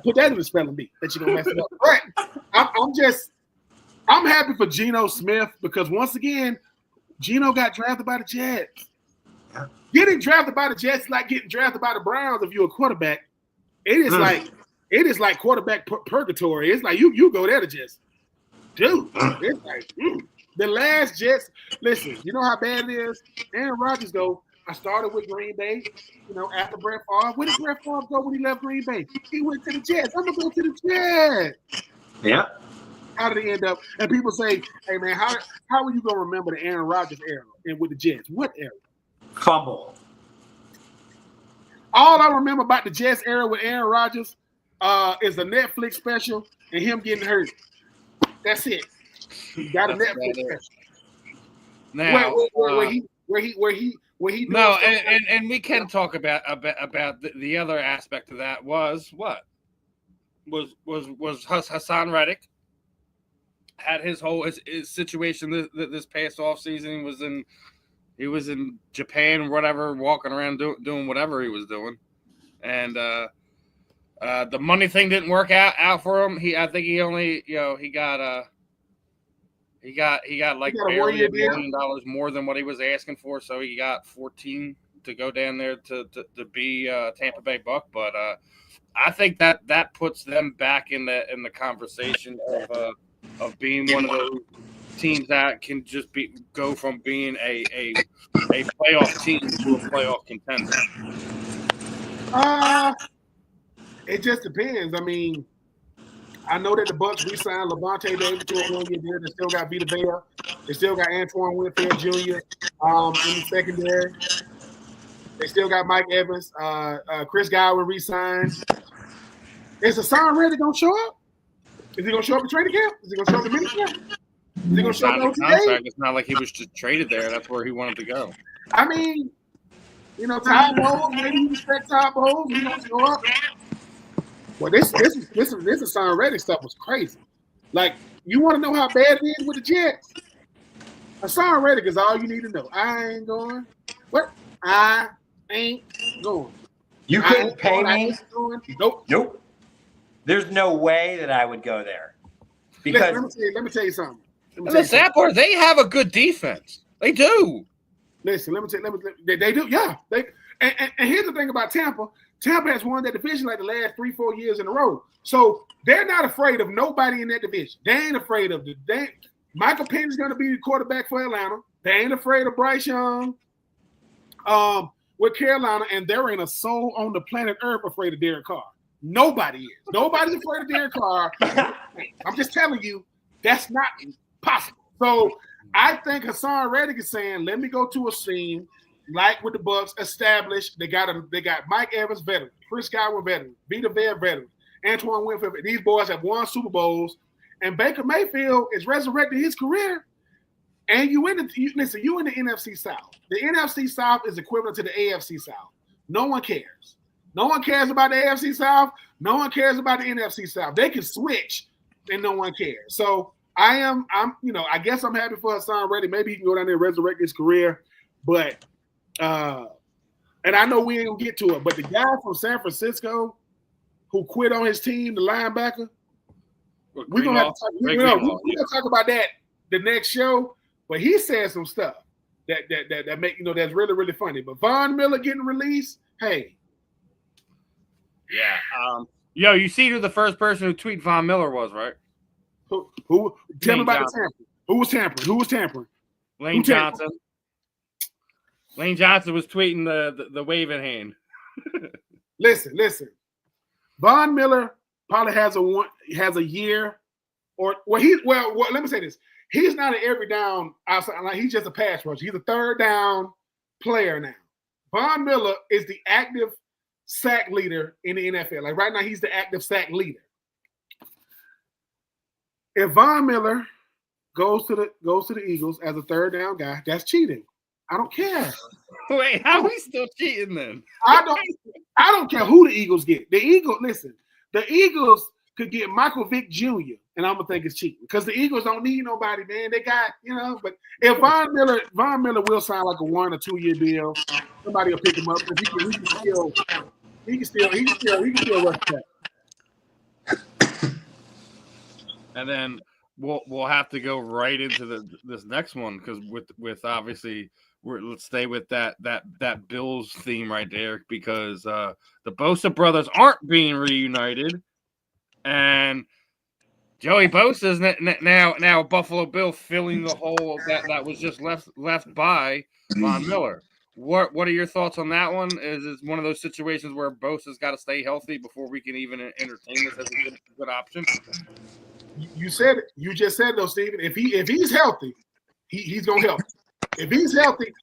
Put that in the spelling bee. Bet you're gonna mess it up. But I'm happy for Geno Smith because once again, Geno got drafted by the Jets. Yeah. Getting drafted by the Jets is like getting drafted by the Browns if you're a quarterback. It is like quarterback purgatory. It's like you go there to just, dude. It's like the last Jets. Listen, you know how bad it is. Aaron Rodgers go. I started with Green Bay. You know, after Brett Favre. Where did Brett Favre go when he left Green Bay? He went to the Jets. I'm gonna go to the Jets. Yeah. How did he end up? And people say, "Hey man, how are you gonna remember the Aaron Rodgers era and with the Jets? What era?" Fumble. All I remember about the Jets era with Aaron Rodgers is a Netflix special and him getting hurt. That's it. He got a Netflix special. Now, where he no, and we can talk about the other aspect of that was what was Hassan Reddick had his whole his situation this past offseason. He was in Japan or whatever, walking around doing whatever he was doing, and the money thing didn't work out for him. I think he only he got like barely $1 million more than what he was asking for, so he got 14 to go down there to be Tampa Bay Buck. But I think that puts them back in the conversation of being one of those teams that can just go from being a playoff team to a playoff contender. It just depends. I mean, I know that the Bucks re-signed Levante David to a 1-year deal. They still got Vita Vea. They still got Antoine Winfield Jr. in the secondary. They still got Mike Evans. Chris Godwin re-signed. Is Hassan Reddick going to show up? Is he going to show up in training camp? Is he going to show up in mini camp? Is he going to show up contract? It's not like he was just traded there. That's where he wanted to go. I mean, Todd Bowles, maybe you respect Todd Bowles. He going to show up. Well, this Hassan Reddick stuff was crazy. Like, you want to know how bad it is with the Jets? Hassan Reddick is all you need to know. I ain't going. What? I ain't going. You couldn't pay me? Nope. There's no way that I would go there. Because let me tell you something. They have a good defense. They do. Listen, they do. Yeah. And here's the thing about Tampa. Tampa has won that division like the last 3-4 years in a row. So they're not afraid of nobody in that division. They ain't afraid of Michael Penny's going to be the quarterback for Atlanta. They ain't afraid of Bryce Young with Carolina, and there ain't a soul on the planet Earth afraid of Derek Carr. Nobody is. Nobody's afraid of Derek Carr. I'm just telling you, that's not possible. So I think Hassan Reddick is saying, let me go to a scene like with the Bucks, established. They got Mike Evans, veteran, Chris Godwin, veteran, Vita Vea, veteran, Antoine Winfield. These boys have won Super Bowls, and Baker Mayfield is resurrecting his career. And you in the NFC South. The NFC South is equivalent to the AFC South. No one cares. No one cares about the AFC South. No one cares about the NFC South. They can switch, and no one cares. So I guess I'm happy for Hassan Reddick. Maybe he can go down there and resurrect his career. But and I know we ain't gonna get to it, but the guy from San Francisco who quit on his team, the linebacker, we're gonna have to talk about that the next show. But he said some stuff that make that's really, really funny. But Von Miller getting released, hey. Yeah. You see who the first person who tweeted Von Miller was, right? Who tell me about the tampering. Who was tampering? Lane Johnson. Lane Johnson was tweeting the waving hand. Listen. Von Miller probably has a year or let me say this. He's not an every down outside. Like he's just a pass rusher. He's a third down player now. Von Miller is the active sack leader in the NFL. Like right now, he's the active sack leader. If Von Miller goes to the Eagles as a third down guy, that's cheating. I don't care. Wait, how are we still cheating then? I don't care who the Eagles get. The Eagles could get Michael Vick Jr. and I'm gonna think it's cheating because the Eagles don't need nobody, man. They got, But if Von Miller will sign like a 1 or 2 year deal, somebody will pick him up because he can still rush that. And then we'll have to go right into this next one because with obviously let's stay with that Bills theme right there because the Bosa brothers aren't being reunited, and Joey Bosa is now a Buffalo Bill filling the hole that was just left by Von Miller. What are your thoughts on that one? Is it one of those situations where Bosa's got to stay healthy before we can even entertain this as a good option? You said it. You just said though, Steven. If he's healthy, he's gonna help. If he's healthy,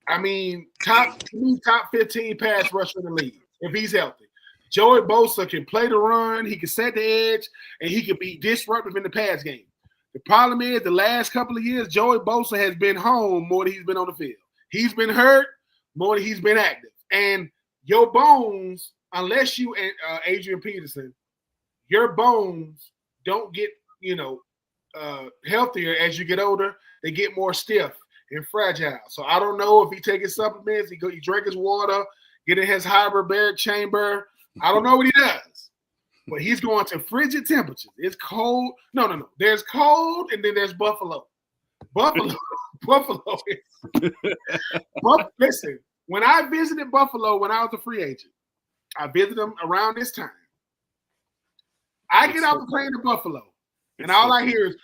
I mean, top 15 pass rusher in the league. If he's healthy, Joey Bosa can play the run, he can set the edge, and he can be disruptive in the pass game. The problem is, the last couple of years, Joey Bosa has been home more than he's been on the field. He's been hurt more than he's been active. And your bones, unless you and Adrian Peterson, your bones don't get, healthier as you get older. They get more stiff and fragile. So I don't know if he take his supplements, he drink his water, get in his hyperbaric chamber. I don't know what he does. But he's going to frigid temperatures. It's cold. No. There's cold and then there's Buffalo. Buffalo is. Listen, when I visited Buffalo when I was a free agent, I visited them around this time. I get out the plane to Buffalo, and all I hear is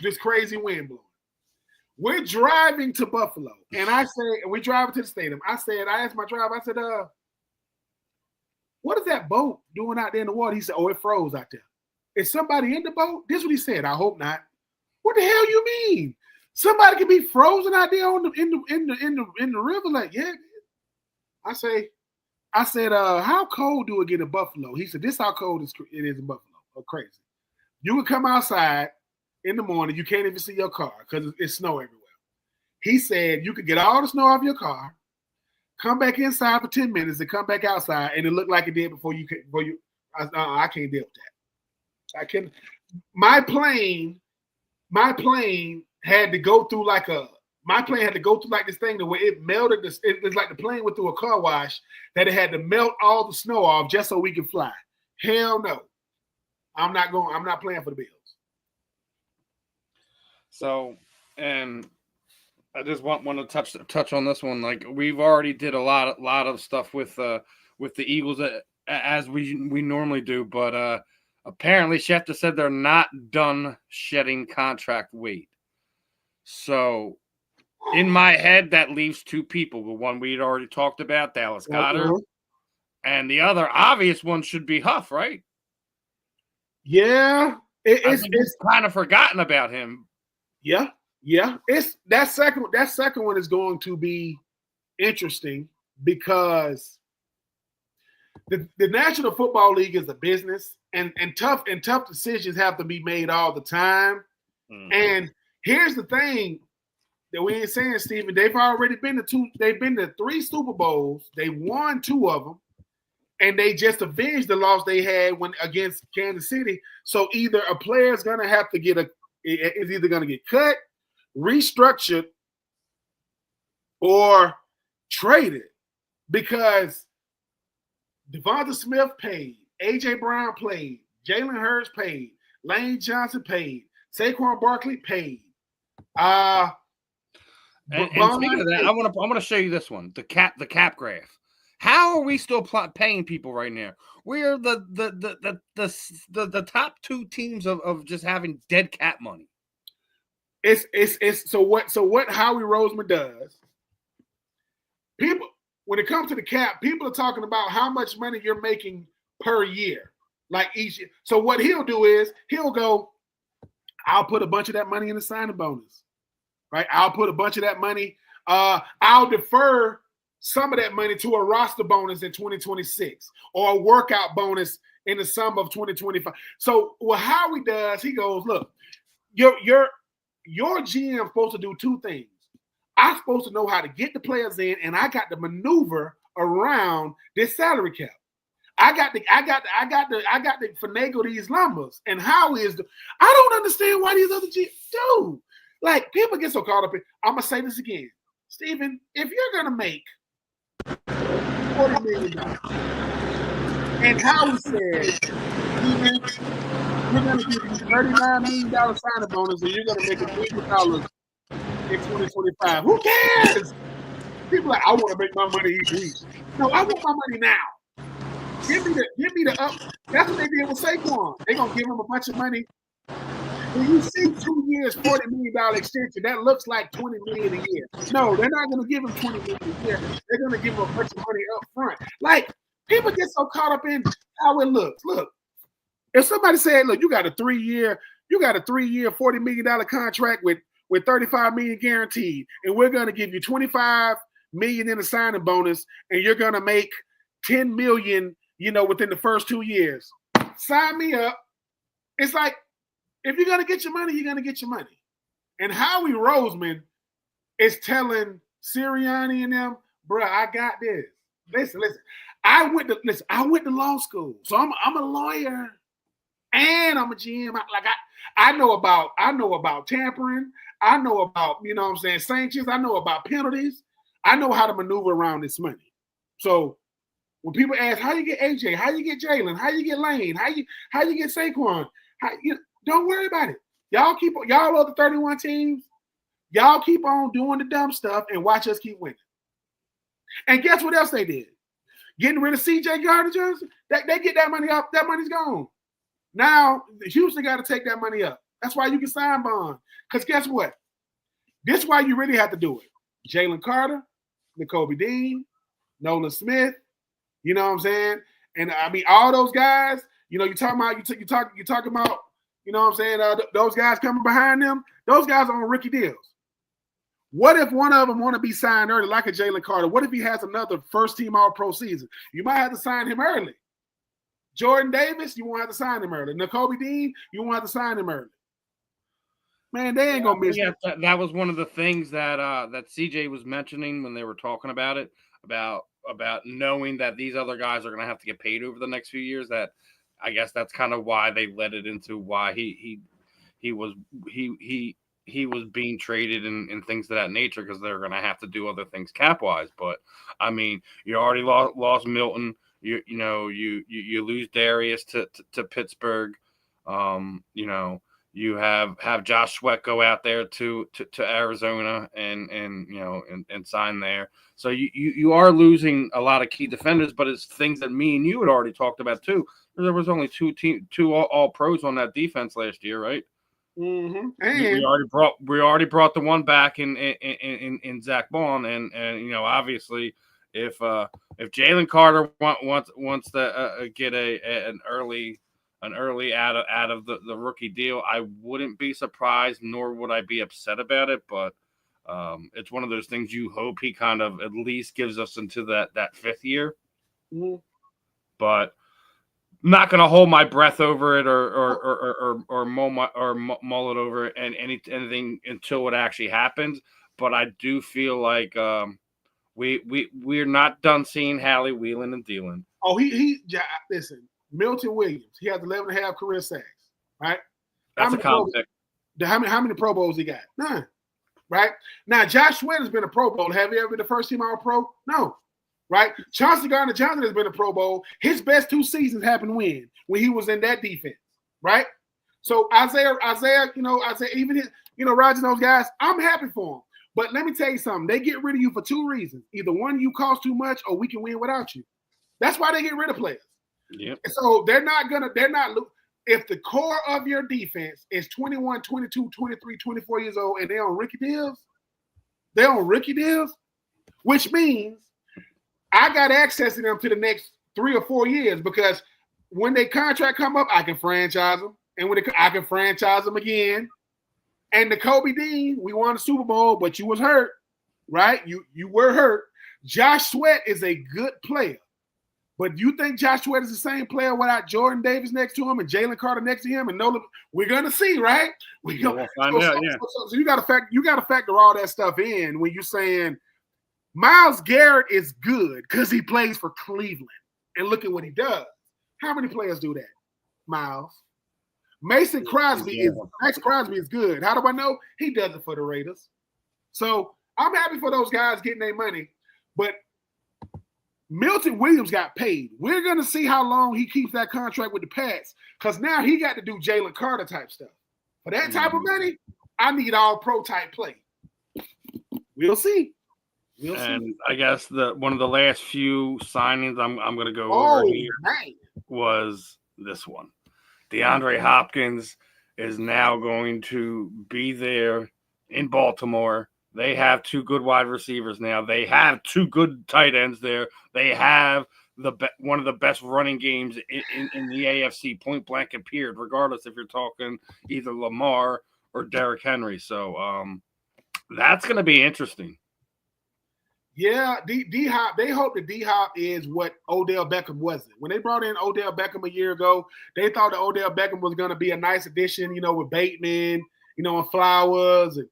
this crazy wind blowing. We're driving to Buffalo, and we're driving to the stadium. I asked my driver, I said, what is that boat doing out there in the water? He said, oh, it froze out there. Is somebody in the boat? This is what he said. I hope not. What the hell you mean? Somebody can be frozen out there in the river? Like, yeah. I said, how cold do it get in Buffalo? He said, this is how cold it is in Buffalo. Oh, crazy. You would come outside in the morning, you can't even see your car because it's snow everywhere. He said you could get all the snow off your car, come back inside for 10 minutes and come back outside, and it looked like it did before you. I can't deal with that. I can. My plane had to go through like this thing the way it melted. It was like the plane went through a car wash that it had to melt all the snow off just so we could fly. Hell no. I'm not playing for the Bills. So, and I just want to touch on this one. Like we've already did a lot of stuff with the Eagles as we normally do, but apparently Schefter said they're not done shedding contract weight. So, in my head, that leaves two people. The one we'd already talked about, Dallas Goedert, and the other obvious one should be Huff, right? Yeah, it's kind of forgotten about him. Yeah. It's that second one is going to be interesting because the National Football League is a business, and tough decisions have to be made all the time. Mm-hmm. And here's the thing that we ain't saying, Steven. They've already been to 3 Super Bowls. They won 2 of them. And they just avenged the loss they had against Kansas City. So either a player is going to have to is either going to get cut, restructured, or traded because Devonta Smith paid, A.J. Brown paid, Jalen Hurts paid, Lane Johnson paid, Saquon Barkley paid. And speaking of that, I want to show you this one, the cap graph. How are we still paying people right now? We're the top 2 teams of just having dead cap money. It's so what Howie Roseman does. People, when it comes to the cap, people are talking about how much money you're making per year, like each year. So what he'll do is he'll go, I'll put a bunch of that money in the signing bonus, right? I'll put a bunch of that money. I'll defer some of that money to a roster bonus in 2026 or a workout bonus in the summer of 2025. So what Howie does, he goes, look, your GM supposed to do two things. I'm supposed to know how to get the players in, and I got to maneuver around this salary cap. I got to finagle these numbers. And Howie is I don't understand why these other GMs do. Like, people get so caught up in. I'm gonna say this again, Steven, if you're gonna make $40 million, and Howie said, Steven, we're gonna give you $39 million signing bonus, and you're gonna make $1 million in 2025. Who cares? People are like, I want to make my money each week. No, I want my money now. Give me the up. That's what they did with Saquon. They're gonna give him a bunch of money. When you see 2 years, $40 million extension, that looks like $20 million a year. No, they're not gonna give him $20 million a year. They're gonna give him a bunch of money up front. Like, people get so caught up in how it looks. Look, if somebody said, look, you got a 3-year, $40 million contract with $35 million guaranteed, and we're gonna give you $25 million in a signing bonus, and you're gonna make $10 million, within the first 2 years. Sign me up. It's like, if you're gonna get your money, you're gonna get your money. And Howie Roseman is telling Sirianni and them, bro, I got this. Listen. I went to law school, so I'm a lawyer, and I'm a GM. I know about tampering. I know about sanctions. I know about penalties. I know how to maneuver around this money. So when people ask how you get AJ, how you get Jalen, how you get Lane, how you get Saquon, don't worry about it. Y'all are the 31 teams. Y'all keep on doing the dumb stuff and watch us keep winning. And guess what else they did? Getting rid of CJ Gardner-Johnson. They get that money up. That money's gone. Now Houston got to take that money up. That's why you can sign Bond. Because guess what? This is why you really have to do it. Jalen Carter, Nakobe Dean, Nolan Smith. You know what I'm saying? And I mean, all those guys. You're talking about. You know what I'm saying? Those guys coming behind them. Those guys are on rookie deals. What if one of them want to be signed early, like a Jalen Carter? What if he has another first-team All-Pro season? You might have to sign him early. Jordan Davis, you won't have to sign him early. Nakobe Dean, you won't have to sign him early. Man, they ain't gonna miss. Yeah, that was one of the things that CJ was mentioning when they were talking about it, about knowing that these other guys are going to have to get paid over the next few years. That I guess that's kind of why they led it into why he was being traded and things of that nature, because they're going to have to do other things cap wise. But I mean, you already lost Milton. You lose Darius to Pittsburgh. You have Josh Sweat go out there to Arizona and sign there. So you are losing a lot of key defenders, but it's things that me and you had already talked about too. There was only two all pros on that defense last year, right? Mm-hmm. And we already brought the one back in Zach Bond, and obviously if Jalen Carter wants to get an early out of the rookie deal, I wouldn't be surprised, nor would I be upset about it. But it's one of those things you hope he kind of at least gives us into that fifth year. Mm-hmm. But I'm not going to hold my breath over it or mull it over and anything until it actually happens. But I do feel like we're not done seeing Hallie wheeling and dealing. Oh, listen. Milton Williams, he has 11.5 career sacks, right? That's a comp pick. How many Pro Bowls he got? None, right? Now, Josh Sweat has been a Pro Bowl. Have you ever been the first team All-Pro? No, right? Chauncey Gardner-Johnson has been a Pro Bowl. His best 2 seasons happened when he was in that defense, right? So Isaiah, even Roger, those guys, I'm happy for them. But let me tell you something. They get rid of you for 2 reasons. Either one, you cost too much, or we can win without you. That's why they get rid of players. Yep. So if the core of your defense is 21, 22, 23, 24 years old and they're on rookie deals, which means I got access to them to the next 3 or 4 years, because when their contract come up, I can franchise them. And I can franchise them again. And Nakobe Dean, we won the Super Bowl, but you was hurt, right? You were hurt. Josh Sweat is a good player. But do you think Josh Sweat is the same player without Jordan Davis next to him and Jalen Carter next to him? And Nolan, we're gonna see, right? We'll find out. Yeah. So you got to factor all that stuff in when you're saying Myles Garrett is good because he plays for Cleveland, and look at what he does. How many players do that? Miles. Max Crosby is good. How do I know? He does it for the Raiders. So I'm happy for those guys getting their money, but Milton Williams got paid. We're going to see how long he keeps that contract with the Pats because now he got to do Jalen Carter type stuff. For that type of money, I need all pro type play. We'll see. I guess one of the last few signings I'm going to go over here was this one. DeAndre Hopkins is now going to be there in Baltimore. They have 2 good wide receivers now. They have 2 good tight ends there. They have one of the best running games in the AFC, point blank and period, regardless if you're talking either Lamar or Derrick Henry. So that's going to be interesting. Yeah, D-Hop, they hope that D-Hop is what Odell Beckham wasn't. When they brought in Odell Beckham a year ago, they thought that Odell Beckham was going to be a nice addition, with Bateman, and Flowers. And,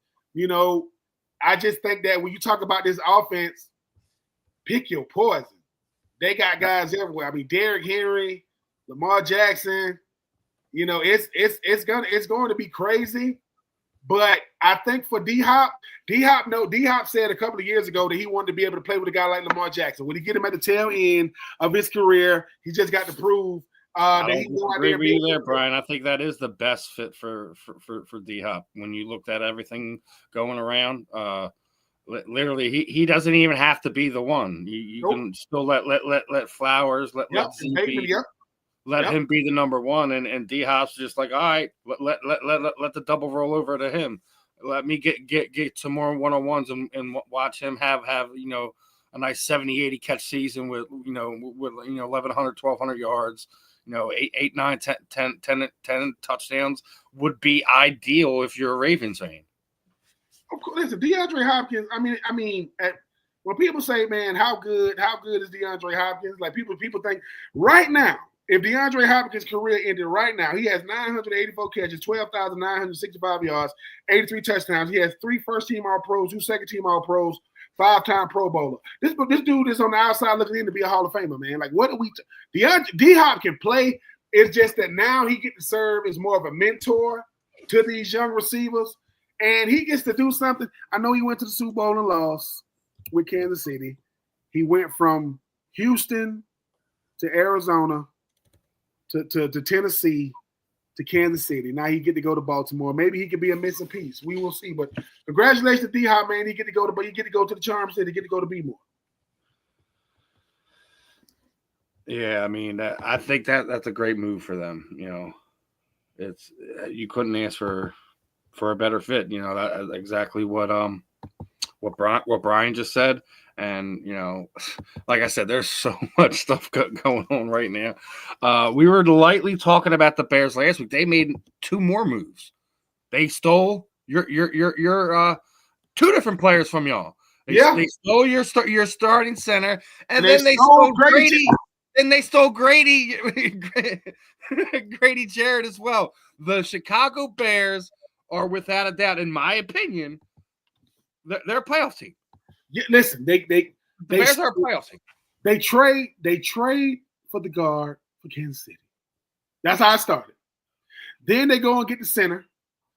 I just think that when you talk about this offense, pick your poison. They got guys everywhere. I mean, Derrick Henry, Lamar Jackson, it's going to be crazy. But I think for D-Hop said a couple of years ago that he wanted to be able to play with a guy like Lamar Jackson. When he get him at the tail end of his career, he just got to prove that he can go out there. Agree there, Brian. I think that is the best fit for D-Hop. When you looked at everything going around, literally, he doesn't even have to be the one. You can still let Flowers, let him be the number one, and D-Hop's just like, all right, let the double roll over to him. Let me get some more one-on-ones and watch him have a nice 70-80 catch season with 1,100, 1,200 yards, 8, 9, 10 touchdowns would be ideal if you're a Ravens fan. Listen, DeAndre Hopkins. I mean, when people say, "Man, how good is DeAndre Hopkins?" Like people think right now. If DeAndre Hopkins' career ended right now, he has 984 catches, 12,965 yards, 83 touchdowns. He has 3 first-team All-Pros, 2 second-team All-Pros, 5-time Pro Bowler. This dude is on the outside looking in to be a Hall of Famer, man. Like, what do we D-Hop can play. It's just that now he gets to serve as more of a mentor to these young receivers, and he gets to do something. I know he went to the Super Bowl and lost with Kansas City. He went from Houston to Arizona to Tennessee, to Kansas City. Now he get to go to Baltimore. Maybe he could be a missing piece. We will see. But congratulations to D-Hop, man. He get to go to the Charm City. Get to go to B-More. Yeah, I mean, I think that's a great move for them. It's you couldn't ask for a better fit. That's exactly what Brian just said. And, like I said, there's so much stuff going on right now. We were lightly talking about the Bears last week. They made 2 more moves. They stole your 2 different players from y'all. They stole your starting center, and then they stole Grady. And they stole Grady Jarrett as well. The Chicago Bears are, without a doubt, in my opinion, they're a playoff team. Yeah, listen, the Bears are a playoff team. They trade for the guard for Kansas City. That's how I started. Then they go and get the center.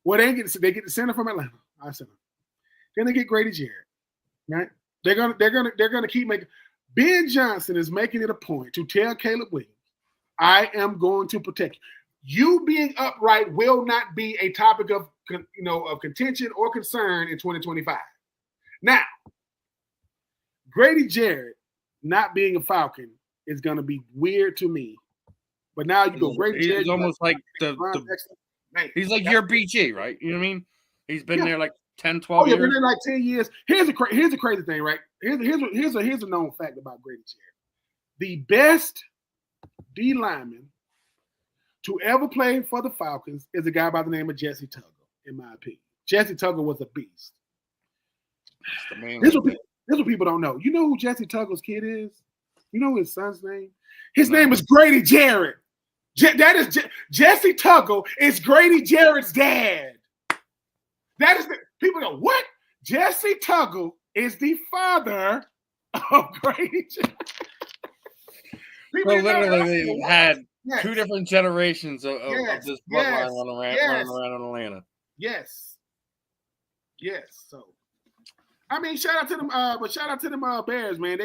Well, they get the center from Atlanta. Then they get Grady Jarrett. Right? They're gonna keep making. Ben Johnson is making it a point to tell Caleb Williams, I am going to protect you. You being upright will not be a topic of contention or concern in 2025. Now, Grady Jarrett not being a Falcon is going to be weird to me. But now you go Grady Jarrett. He's almost like he's like your BG, right? You know what I mean? He's been there like 10, 12 years. Been there like 10 years. Here's a crazy thing, right? Here's a known fact about Grady Jarrett. The best D lineman to ever play for the Falcons is a guy by the name of Jesse Tuggle, in my opinion. Jesse Tuggle was a beast. This is what people don't know. You know who Jesse Tuggle's kid is? You know his son's name? His name is Grady Jarrett. That is Jesse Tuggle is Grady Jarrett's dad. That is people go, what? Jesse Tuggle is the father of Grady Jarrett. So literally, they had two different generations of this bloodline running around in Atlanta. Yes. So, I mean, shout out to them. But shout out to them Bears, man.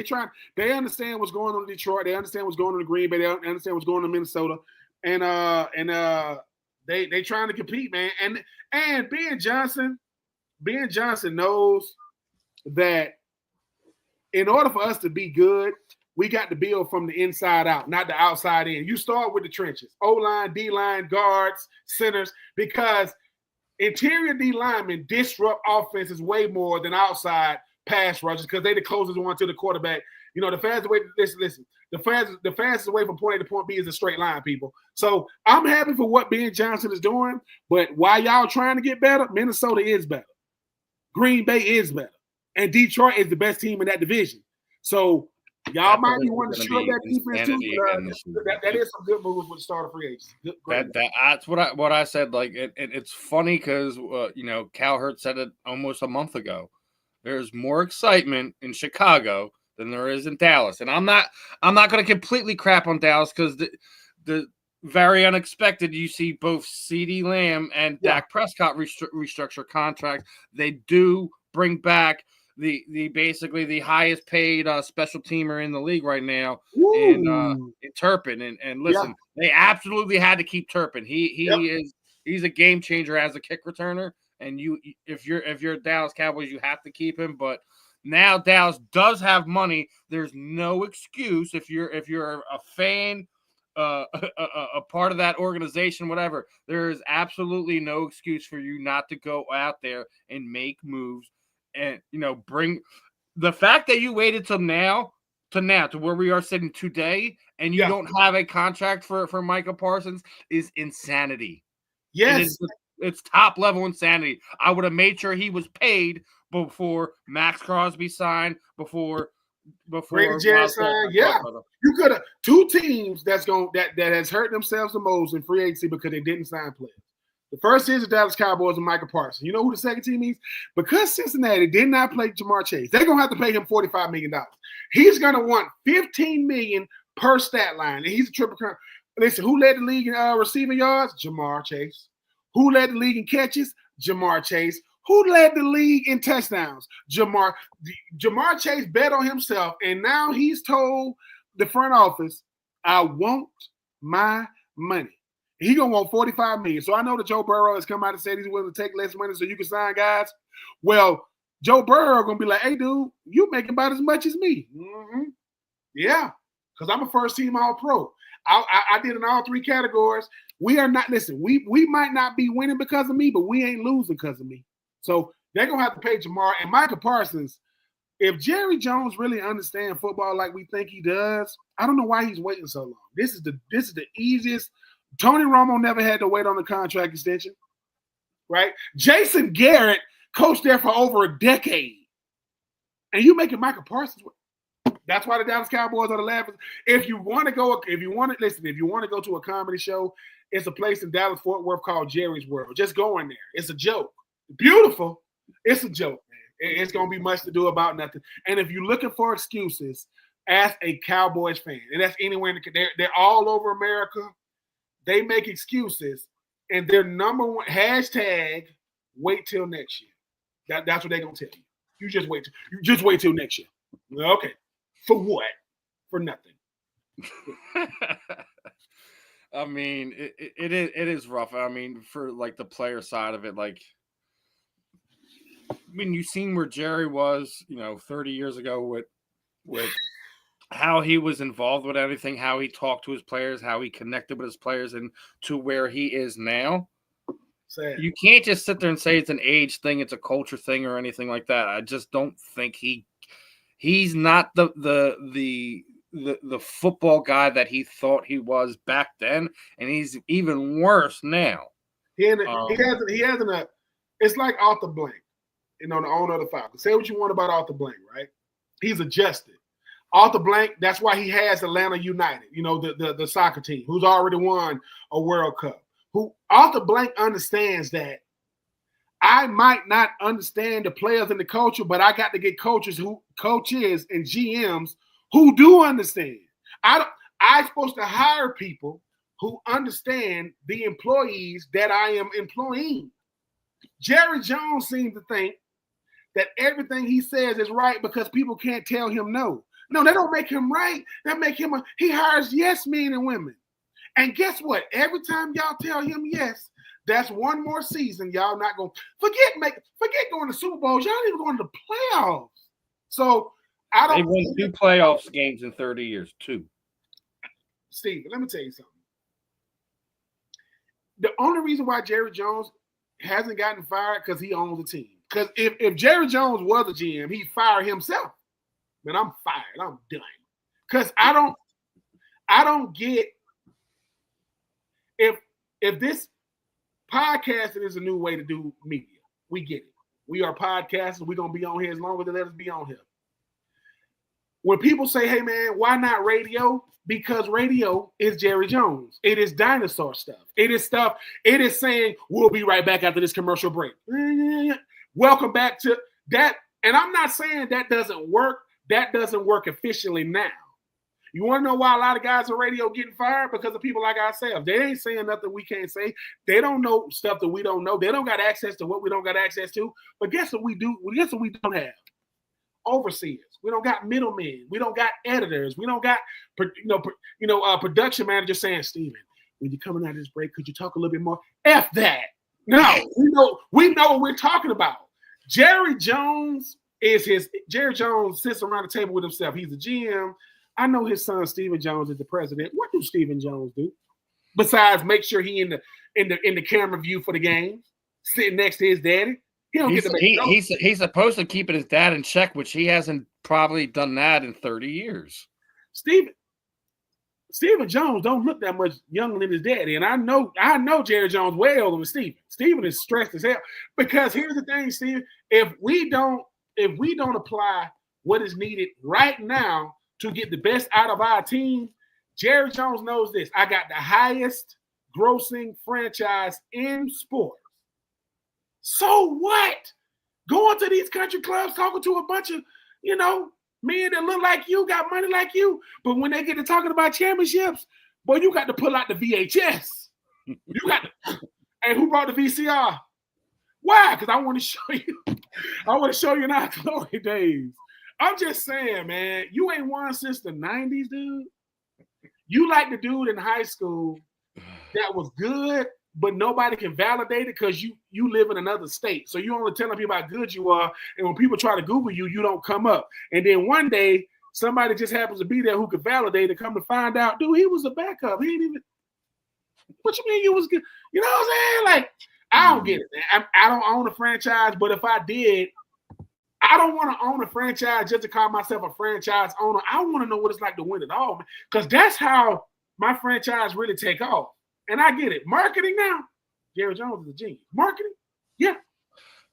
They understand what's going on in Detroit. They understand what's going on in Green Bay. They understand what's going on in Minnesota. And they trying to compete, man. And Ben Johnson knows that in order for us to be good, we got to build from the inside out, not the outside in. You start with the trenches, O-line, D-line, guards, centers, because interior D linemen disrupt offenses way more than outside pass rushers because they the closest one to the quarterback. You know, the fastest way. Listen. The fastest way from point A to point B is a straight line, people. So I'm happy for what Ben Johnson is doing. But while y'all trying to get better, Minnesota is better. Green Bay is better. And Detroit is the best team in that division. So y'all might be wanting to shore that defense too. That is some good moves with the starter free agents. That's what I said. Like it's funny because Cal Hurt said it almost a month ago. There's more excitement in Chicago than there is in Dallas, and I'm not going to completely crap on Dallas because the very unexpected. You see both CeeDee Lamb and Dak Prescott restructure contracts. They do bring back the basically the highest paid special teamer in the league right now in Turpin. And listen, they absolutely had to keep Turpin. He's a game changer as a kick returner. And if you're Dallas Cowboys, you have to keep him. But now Dallas does have money. There's no excuse if you're a fan, a part of that organization, whatever. There is absolutely no excuse for you not to go out there and make moves. And bring the fact that you waited till now to where we are sitting today, and you don't have a contract for Micah Parsons is insanity. Yes, it's top level insanity. I would have made sure he was paid before Max Crosby signed, before Grady Jarrett signed. Yeah, you could have two teams that has hurt themselves the most in free agency because they didn't sign players. The first is the Dallas Cowboys and Micah Parsons. You know who the second team is? Because Cincinnati did not play Jamar Chase, they're going to have to pay him $45 million. He's going to want $15 million per stat line, and he's a triple crown. Listen, who led the league in receiving yards? Jamar Chase. Who led the league in catches? Jamar Chase. Who led the league in touchdowns? Jamar Chase bet on himself, and now he's told the front office, I want my money. He's going to want $45 million. So I know that Joe Burrow has come out and said he's willing to take less money so you can sign guys. Well, Joe Burrow going to be like, hey, dude, you making about as much as me. Mm-hmm. Yeah, because I'm a first-team All-Pro. I did in all three categories. We are not, listen, we might not be winning because of me, but we ain't losing because of me. So they're going to have to pay Jamar. And Micah Parsons, if Jerry Jones really understands football like we think he does, I don't know why he's waiting so long. This is the easiest. Tony Romo never had to wait on the contract extension, right? Jason Garrett coached there for over a decade. And you making Micah Parsons wait. That's why the Dallas Cowboys are the laughing. If you want to go to a comedy show, it's a place in Dallas Fort Worth called Jerry's World. Just go in there. It's a joke. Beautiful. It's a joke, man. It's gonna be much to do about nothing. And if you're looking for excuses, ask a Cowboys fan, and that's anywhere. They're all over America. They make excuses, and their number one hashtag: wait till next year. That's what they're gonna tell you. You just wait till next year. Okay. For what? For nothing. I mean, it is rough. I mean, for like the player side of it, like, I mean, you've seen where Jerry was, 30 years ago with how he was involved with everything, how he talked to his players, how he connected with his players, and to where he is now. Sad. You can't just sit there and say it's an age thing, it's a culture thing, or anything like that. I just don't think he's not the football guy that he thought he was back then, and he's even worse now. He hasn't. It's like Arthur Blank, the owner of the Falcons. Say what you want about Arthur Blank, right? He's adjusted. Arthur Blank, that's why he has Atlanta United, the soccer team, who's already won a World Cup. Arthur Blank understands that I might not understand the players and the culture, but I got to get coaches and GMs who do understand. I'm supposed to hire people who understand the employees that I am employing. Jerry Jones seems to think that everything he says is right because people can't tell him no. No, that don't make him right. That make him he hires yes men and women. And guess what? Every time y'all tell him yes, that's one more season. Y'all not going to forget going to Super Bowls. Y'all even going to the playoffs. So I don't. They won 2 playoffs games in 30 years. 2. Steve, let me tell you something. The only reason why Jerry Jones hasn't gotten fired because he owns the team. Because if Jerry Jones was a GM, he'd fire himself. Man, I'm fired. I'm done. Because I don't get if this podcasting is a new way to do media. We get it. We are podcasters. We're gonna be on here as long as they let us be on here. When people say, hey man, why not radio? Because radio is Jerry Jones. It is dinosaur stuff. It is saying we'll be right back after this commercial break. Welcome back to that. And I'm not saying that doesn't work. That doesn't work efficiently now. You want to know why a lot of guys on radio getting fired? Because of people like ourselves. They ain't saying nothing we can't say. They don't know stuff that we don't know. They don't got access to what we don't got access to. But guess what we do? Guess what we don't have? Overseers. We don't got middlemen. We don't got editors. We don't got production managers saying, Steven, when you're coming out of this break, could you talk a little bit more? F that. No, we know what we're talking about. Jerry Jones sits around the table with himself. He's a GM. I know his son Stephen Jones is the president. What do Stephen Jones do besides make sure he in the camera view for the games, sitting next to his daddy? He don't get to make he's supposed to keep his dad in check, which he hasn't probably done that in 30 years. Stephen Jones don't look that much younger than his daddy, and I know Jerry Jones way older than Stephen. Stephen is stressed as hell because here's the thing, Stephen. If we don't apply what is needed right now to get the best out of our team, Jerry Jones knows this. I got the highest grossing franchise in sports. So what? Going to these country clubs, talking to a bunch of, men that look like you, got money like you. But when they get to talking about championships, boy, you got to pull out the VHS. You got to. And who brought the VCR? Why? Because I want to show you. I want to show you in our glory days. I'm just saying, man, you ain't won since the 90s, dude. You like the dude in high school that was good, but nobody can validate it because you live in another state. So you only telling people how good you are. And when people try to Google you, you don't come up. And then one day, somebody just happens to be there who could validate it, come to find out, dude, he was a backup. He ain't even, what you mean you was good? You know what I'm saying? Like, I don't get it, man. I don't own a franchise, but if I did, I don't want to own a franchise just to call myself a franchise owner. I want to know what it's like to win it all, man, because that's how my franchise really take off. And I get it. Marketing now, Jerry Jones is a genius. Marketing, yeah.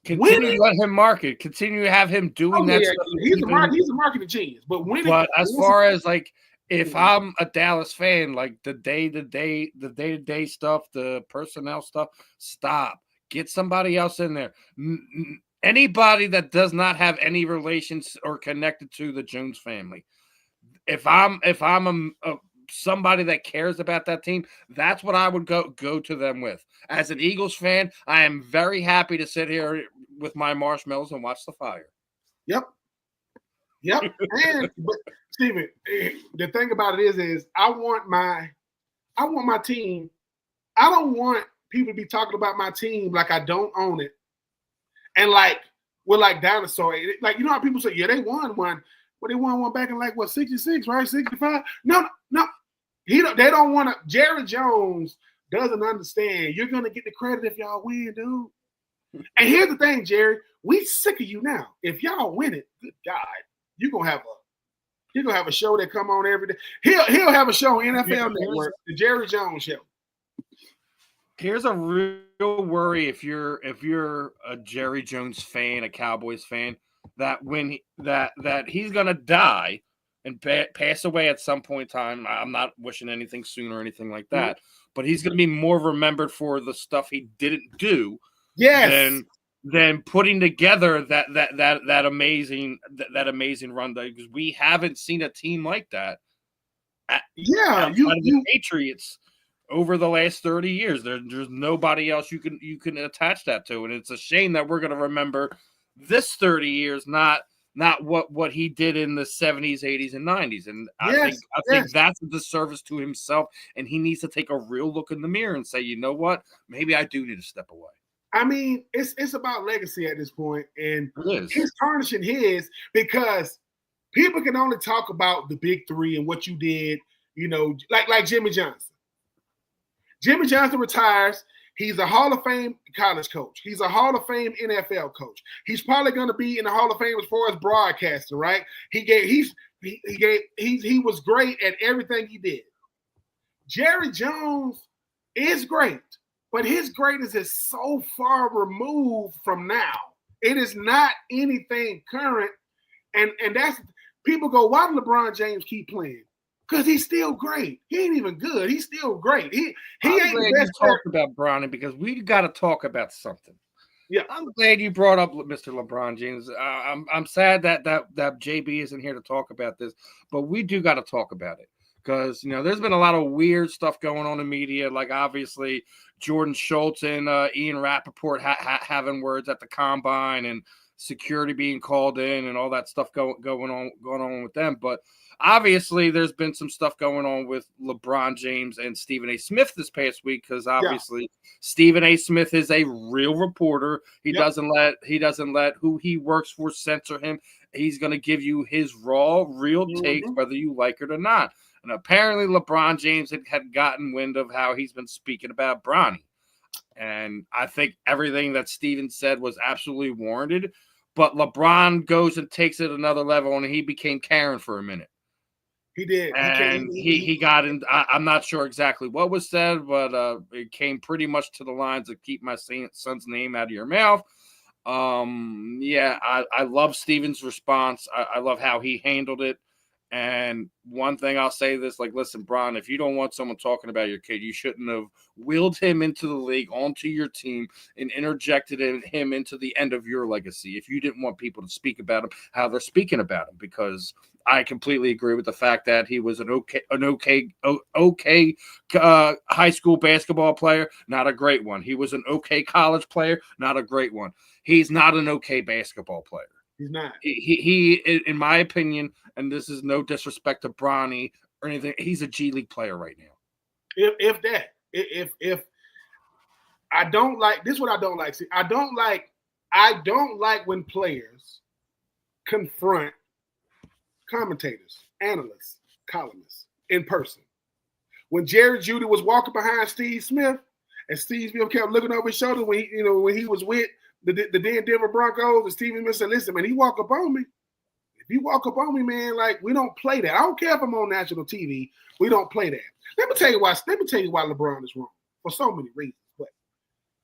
Continue to let him market. Continue to have him doing that. Yeah. He's a marketing genius. But winning. But as far as like, if I'm a Dallas fan, like the day-to-day stuff, the personnel stuff, stop. Get somebody else in there. Anybody that does not have any relations or connected to the Jones family. If I'm somebody that cares about that team, that's what I would go to them with. As an Eagles fan, I am very happy to sit here with my marshmallows and watch the fire. Yep. But Steven, the thing about it is I want my team. I don't want people to be talking about my team like I don't own it. And like we're like dinosaur. Like, you know how people say, yeah, they won one. Well, they won one back in like 66, right? 65? No. They don't want to. Jerry Jones doesn't understand. You're gonna get the credit if y'all win, dude. And here's the thing, Jerry. We sick of you now. If y'all win it, good God, you're gonna have a show that come on every day. He'll have a show on NFL Network, the Jerry Jones Show. Here's a real worry if you're a Jerry Jones fan, a Cowboys fan, that when that he's gonna die and pass away at some point in time. I'm not wishing anything soon or anything like that, but he's going to be more remembered for the stuff he didn't do than putting together that amazing run, because we haven't seen a team like that. Outside of the Patriots over the last 30 years. There's nobody else you can attach that to, and it's a shame that we're going to remember this 30 years, not what he did in the 70s, 80s, and 90s. And I think that's a disservice to himself, and he needs to take a real look in the mirror and say, you know what, maybe I do need to step away. I mean, it's about legacy at this point, and he's tarnishing his, because people can only talk about the big three and what you did, like Jimmy Johnson. Jimmy Johnson retires. He's a Hall of Fame college coach. He's a Hall of Fame NFL coach. He's probably going to be in the Hall of Fame as far as broadcaster, right? He was great at everything he did. Jerry Jones is great, but his greatness is so far removed from now. It is not anything current, and that's people go, why did LeBron James keep playing? Because he's still great. He ain't even good. He's still great. He ain't the best. Talk about Bronny, because we got to talk about something. Yeah, I'm glad you brought up Mr. LeBron James. I'm sad that JB isn't here to talk about this, but we do got to talk about it, because there's been a lot of weird stuff going on in media, like obviously Jordan Schultz and Ian Rappaport having words at the combine, and security being called in, and all that stuff going on with them, but. Obviously, there's been some stuff going on with LeBron James and Stephen A. Smith this past week, because obviously Stephen A. Smith is a real reporter. He doesn't let who he works for censor him. He's going to give you his real take, whether you like it or not. And apparently, LeBron James had gotten wind of how he's been speaking about Bronny, and I think everything that Stephen said was absolutely warranted. But LeBron goes and takes it another level, and he became Karen for a minute. He did. And he got in. I'm not sure exactly what was said, but it came pretty much to the lines of keep my son's name out of your mouth. I love Steven's response. I love how he handled it. And one thing I'll say this, listen, Bron, if you don't want someone talking about your kid, you shouldn't have willed him into the league, onto your team, and interjected him into the end of your legacy. If you didn't want people to speak about him, how they're speaking about him, because I completely agree with the fact that he was an okay high school basketball player, not a great one. He was an okay college player, not a great one. He's not an okay basketball player. He's not. He, in my opinion, and this is no disrespect to Bronny or anything, he's a G League player right now. If I don't like this, what I don't like. See, I don't like when players confront commentators, analysts, columnists in person. When Jerry Jeudy was walking behind Steve Smith, and Steve Smith kept looking over his shoulder when he was with the then Denver Broncos, and Steve Smith said, "Listen, man, he walk up on me. If you walk up on me, man, we don't play that. I don't care if I'm on national TV. We don't play that." Let me tell you why LeBron is wrong for so many reasons. But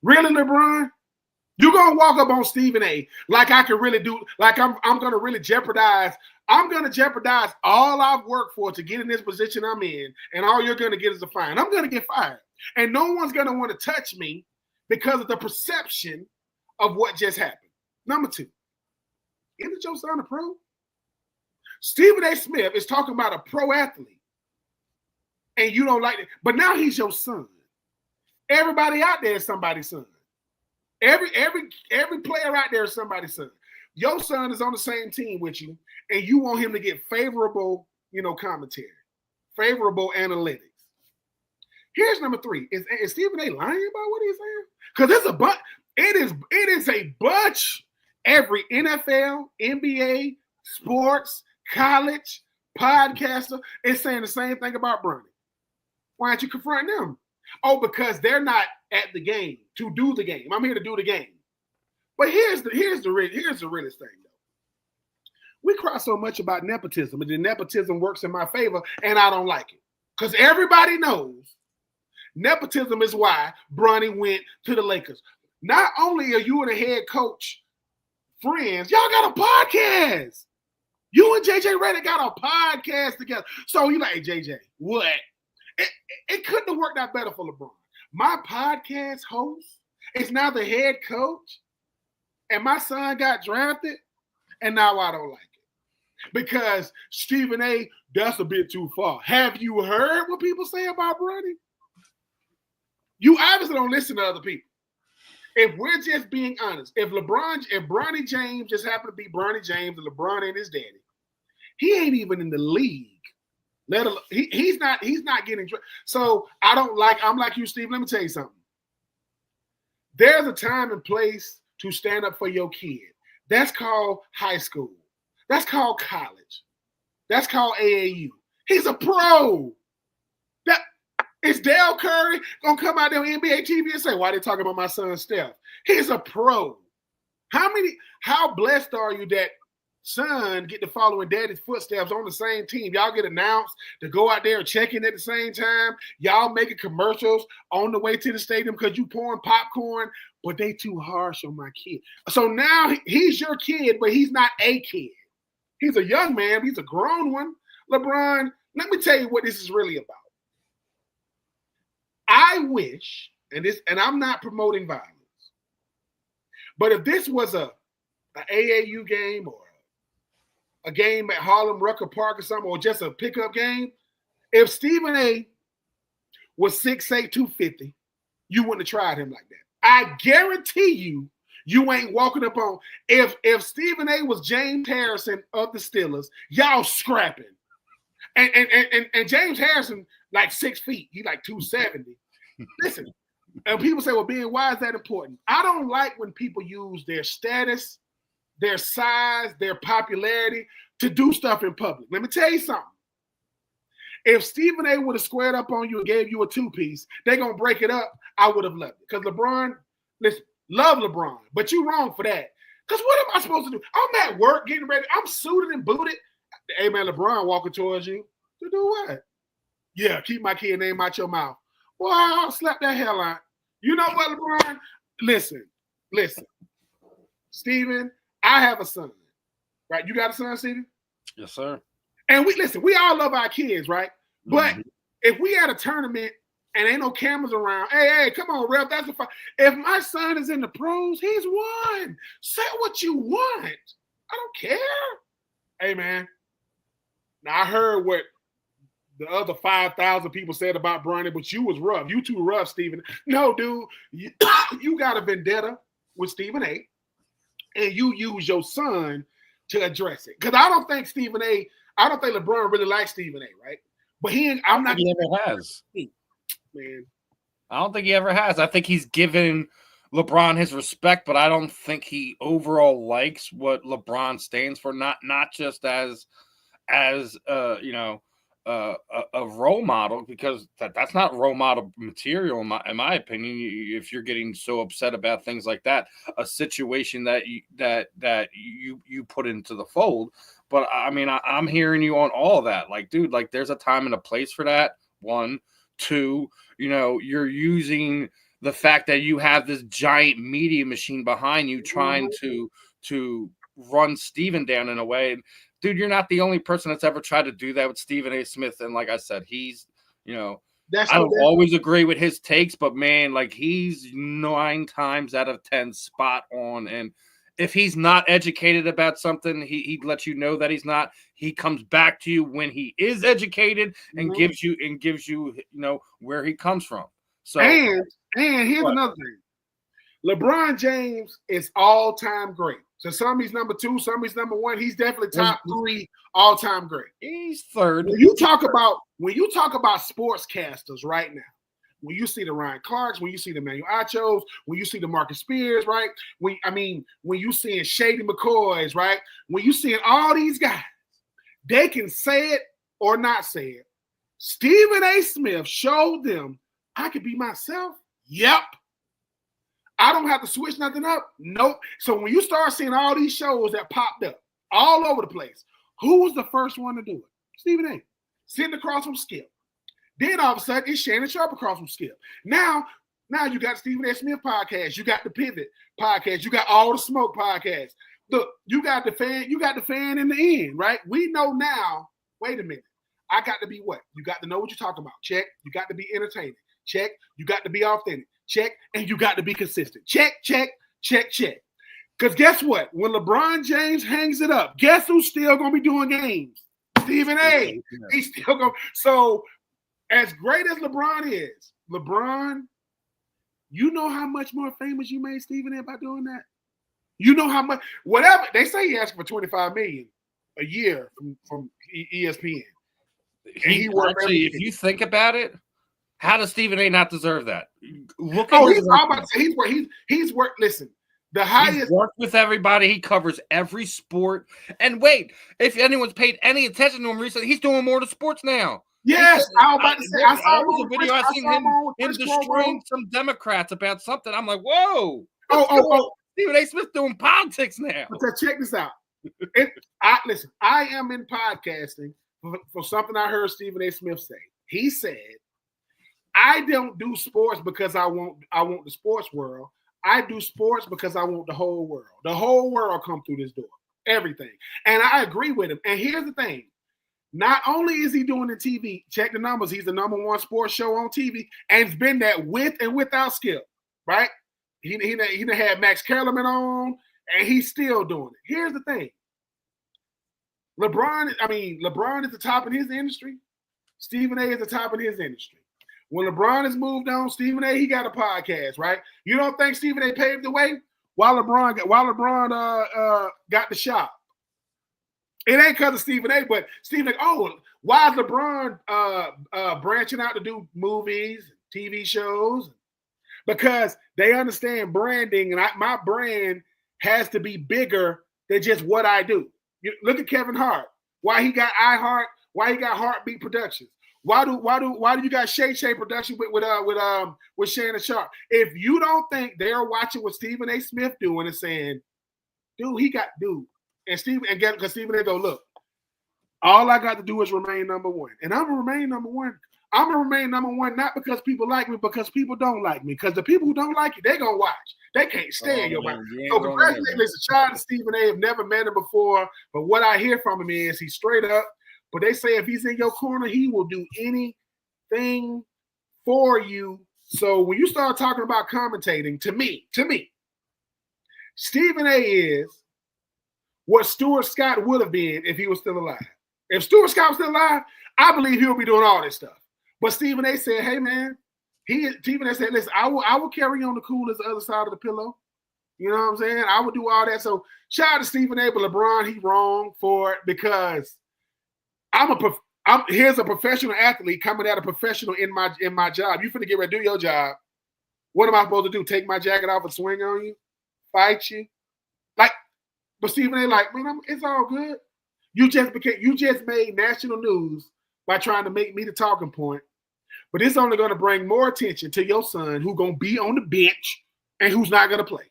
really, LeBron, you're gonna walk up on Stephen A. like I can really do, like I'm gonna really jeopardize. I'm gonna jeopardize all I've worked for to get in this position I'm in, and all you're gonna get is a fine. I'm gonna get fired, and no one's gonna want to touch me because of the perception of what just happened. Number two, isn't your son a pro? Stephen A. Smith is talking about a pro athlete, and you don't like it, but now he's your son. Everybody out there is somebody's son. Every player out there is somebody's son. Your son is on the same team with you, and you want him to get favorable, commentary, favorable analytics. Here's number three. Is Stephen A. lying about what he's saying? Because it's a bunch. It is a bunch. Every NFL, NBA, sports, college, podcaster is saying the same thing about Bronny. Why aren't you confronting them? Oh, because they're not at the game to do the game. I'm here to do the game. But here's the realest thing, though. We cry so much about nepotism, and the nepotism works in my favor, and I don't like it. Because everybody knows nepotism is why Bronny went to the Lakers. Not only are you and the head coach friends, y'all got a podcast. You and JJ Redick got a podcast together. So you like, hey, JJ, what? It couldn't have worked out better for LeBron. My podcast host is now the head coach, and my son got drafted, and now I don't like it. Because Stephen A., that's a bit too far. Have you heard what people say about Bronny? You obviously don't listen to other people. If we're just being honest, if Bronny James just happened to be Bronny James and LeBron ain't his daddy, he ain't even in the league. Let alone, he's not getting. So I'm like you, Steve. Let me tell you something. There's a time and place to stand up for your kid. That's called high school. That's called college. That's called AAU. He's a pro. Is Dale Curry gonna come out there on NBA TV and say, "Why they talking about my son Steph?" He's a pro. How blessed are you that son get to follow in daddy's footsteps on the same team? Y'all get announced to go out there and check in at the same time. Y'all making commercials on the way to the stadium because you pouring popcorn, but they too harsh on my kid. So now he's your kid, but he's not a kid. He's a young man. He's a grown one. LeBron, let me tell you what this is really about. I wish, and I'm not promoting violence, but if this was an AAU game or a game at Harlem Rucker Park or something, or just a pickup game, if Stephen A. was 6'8", 250, you wouldn't have tried him like that. I guarantee you ain't walking up on, if Stephen A. was James Harrison of the Steelers, y'all scrapping. And James Harrison, like 6 feet, he like 270. Listen, and people say, well, being why is that important? I don't like when people use their status, their size, their popularity to do stuff in public. Let me tell you something. If Stephen A. would have squared up on you and gave you a two-piece, they're going to break it up, I would have loved it. Because LeBron, listen, love LeBron, but you're wrong for that. Because what am I supposed to do? I'm at work getting ready. I'm suited and booted. Hey, man, LeBron walking towards you. To do what? Yeah, keep my kid name out your mouth. Well, I'll slap that hell out. You know what, LeBron? Listen. Steven, I have a son. Right? You got a son, Steven? Yes, sir. And we all love our kids, right? But if we had a tournament and ain't no cameras around, hey, come on, Ref, that's a fun. If my son is in the pros, he's won. Say what you want. I don't care. Hey, man. Now, I heard what the other 5,000 people said about Bronny, but you was rough. You too rough, Stephen. No, dude, you got a vendetta with Stephen A., and you use your son to address it. Because I don't think LeBron really likes Stephen A., right? But he ever has. Man. I don't think he ever has. I think he's given LeBron his respect, but I don't think he overall likes what LeBron stands for. Not just as a role model, because that's not role model material in my opinion. If you're getting so upset about things like that, a situation that you put into the fold. But I mean, I'm hearing you on all of that. Like, dude, like there's a time and a place for that. 1, 2, you're using the fact that you have this giant media machine behind you trying to run Steven down in a way. Dude, you're not the only person that's ever tried to do that with Stephen A. Smith. And like I said, he's, I don't always agree with his takes, but man, like he's 9 times out of 10 spot on. And if he's not educated about something, he lets you know that he's not. He comes back to you when he is educated and gives you where he comes from. So and here's another thing. LeBron James is all-time great. So some he's number 2, some he's number 1. He's definitely top 3 all-time great. He's third. When you talk about sportscasters right now, when you see the Ryan Clarks, when you see the Manuel Achos, when you see the Marcus Spears, right? When you seeing Shady McCoys, right? When you seeing all these guys, they can say it or not say it. Stephen A. Smith showed them I could be myself. Yep. I don't have to switch nothing up. Nope. So when you start seeing all these shows that popped up all over the place, who was the first one to do it? Stephen A. Sitting across from Skip. Then all of a sudden, it's Shannon Sharpe across from Skip. Now you got Stephen A. Smith podcast. You got the Pivot podcast. You got All the Smoke podcast. look, you got the fan in the end, right? We know now, wait a minute. I got to be what? You got to know what you're talking about. Check. You got to be entertaining. Check. You got to be authentic. Check. And you got to be consistent. Check, check, check, check. Because guess what? When LeBron James hangs it up, guess who's still going to be doing games? Stephen A. He's still going. So as great as LeBron is, LeBron, you know how much more famous you made Stephen A. by doing that? You know how much, whatever. They say he asked for $25 million a year from ESPN. He actually, if you think about it, how does Stephen A. not deserve that? Look at he's about to say he's worked. Listen, the highest. He's worked with everybody. He covers every sport. And wait, if anyone's paid any attention to him recently, he's doing more to sports now. Yes, I was about to say. I saw a video. I seen him destroying some Democrats about something. I'm like, whoa! Stephen A. Smith doing politics now. But check this out. Listen, I am in podcasting for something I heard Stephen A. Smith say. He said, I don't do sports because I want the sports world. I do sports because I want the whole world. The whole world come through this door. Everything. And I agree with him. And here's the thing. Not only is he doing the TV, check the numbers, he's the #1 sports show on TV, and it's been that with and without Skip, right? He had Max Kellerman on, and he's still doing it. Here's the thing. LeBron is the top in his industry. Stephen A. is the top in his industry. When LeBron has moved on, Stephen A. he got a podcast, right? You don't think Stephen A. paved the way while LeBron got the shot? It ain't because of Stephen A. But Stephen A. Why is LeBron branching out to do movies, TV shows? Because they understand branding, and my brand has to be bigger than just what I do. Look at Kevin Hart. Why he got iHeart? Why he got Heartbeat Productions? Why do you got Shay Production with Shannon Sharp? If you don't think they're watching what Stephen A. Smith doing and saying, dude, and because Stephen A. go, look, all I got to do is remain #1, and I'm gonna remain #1. I'm gonna remain #1 not because people like me, because people don't like me. Because the people who don't like you, they gonna watch. They can't stand your mouth. So congratulations, Child and Stephen A. have never met him before, but what I hear from him is he's straight up. But they say if he's in your corner, he will do anything for you. So when you start talking about commentating, to me, Stephen A. is what Stuart Scott would have been if he was still alive. If Stuart Scott was still alive, I believe he'll be doing all this stuff. But Stephen A. said, hey, man, Stephen A. said, listen, I will carry on the cool as the other side of the pillow. You know what I'm saying? I would do all that. So shout out to Stephen A. But LeBron, he wrong for it because here's a professional athlete coming at a professional in my job. You finna get ready to do your job. What am I supposed to do? Take my jacket off and swing on you? Fight you? But Stephen A. man, it's all good. You just made national news by trying to make me the talking point. But it's only going to bring more attention to your son who's going to be on the bench and who's not going to play.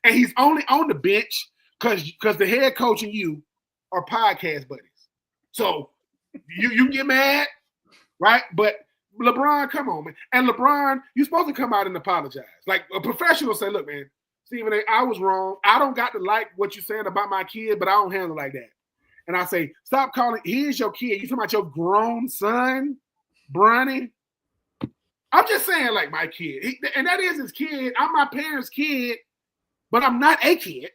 And he's only on the bench because the head coach and you are podcast buddies. So you get mad, right? But LeBron, come on, man. And LeBron, you're supposed to come out and apologize. Like a professional say, look, man, Stephen A., I was wrong. I don't got to like what you're saying about my kid, but I don't handle it like that. And I say, stop calling. He is your kid. You talking about your grown son, Bronny? I'm just saying, like my kid. And that is his kid. I'm my parents' kid, but I'm not a kid.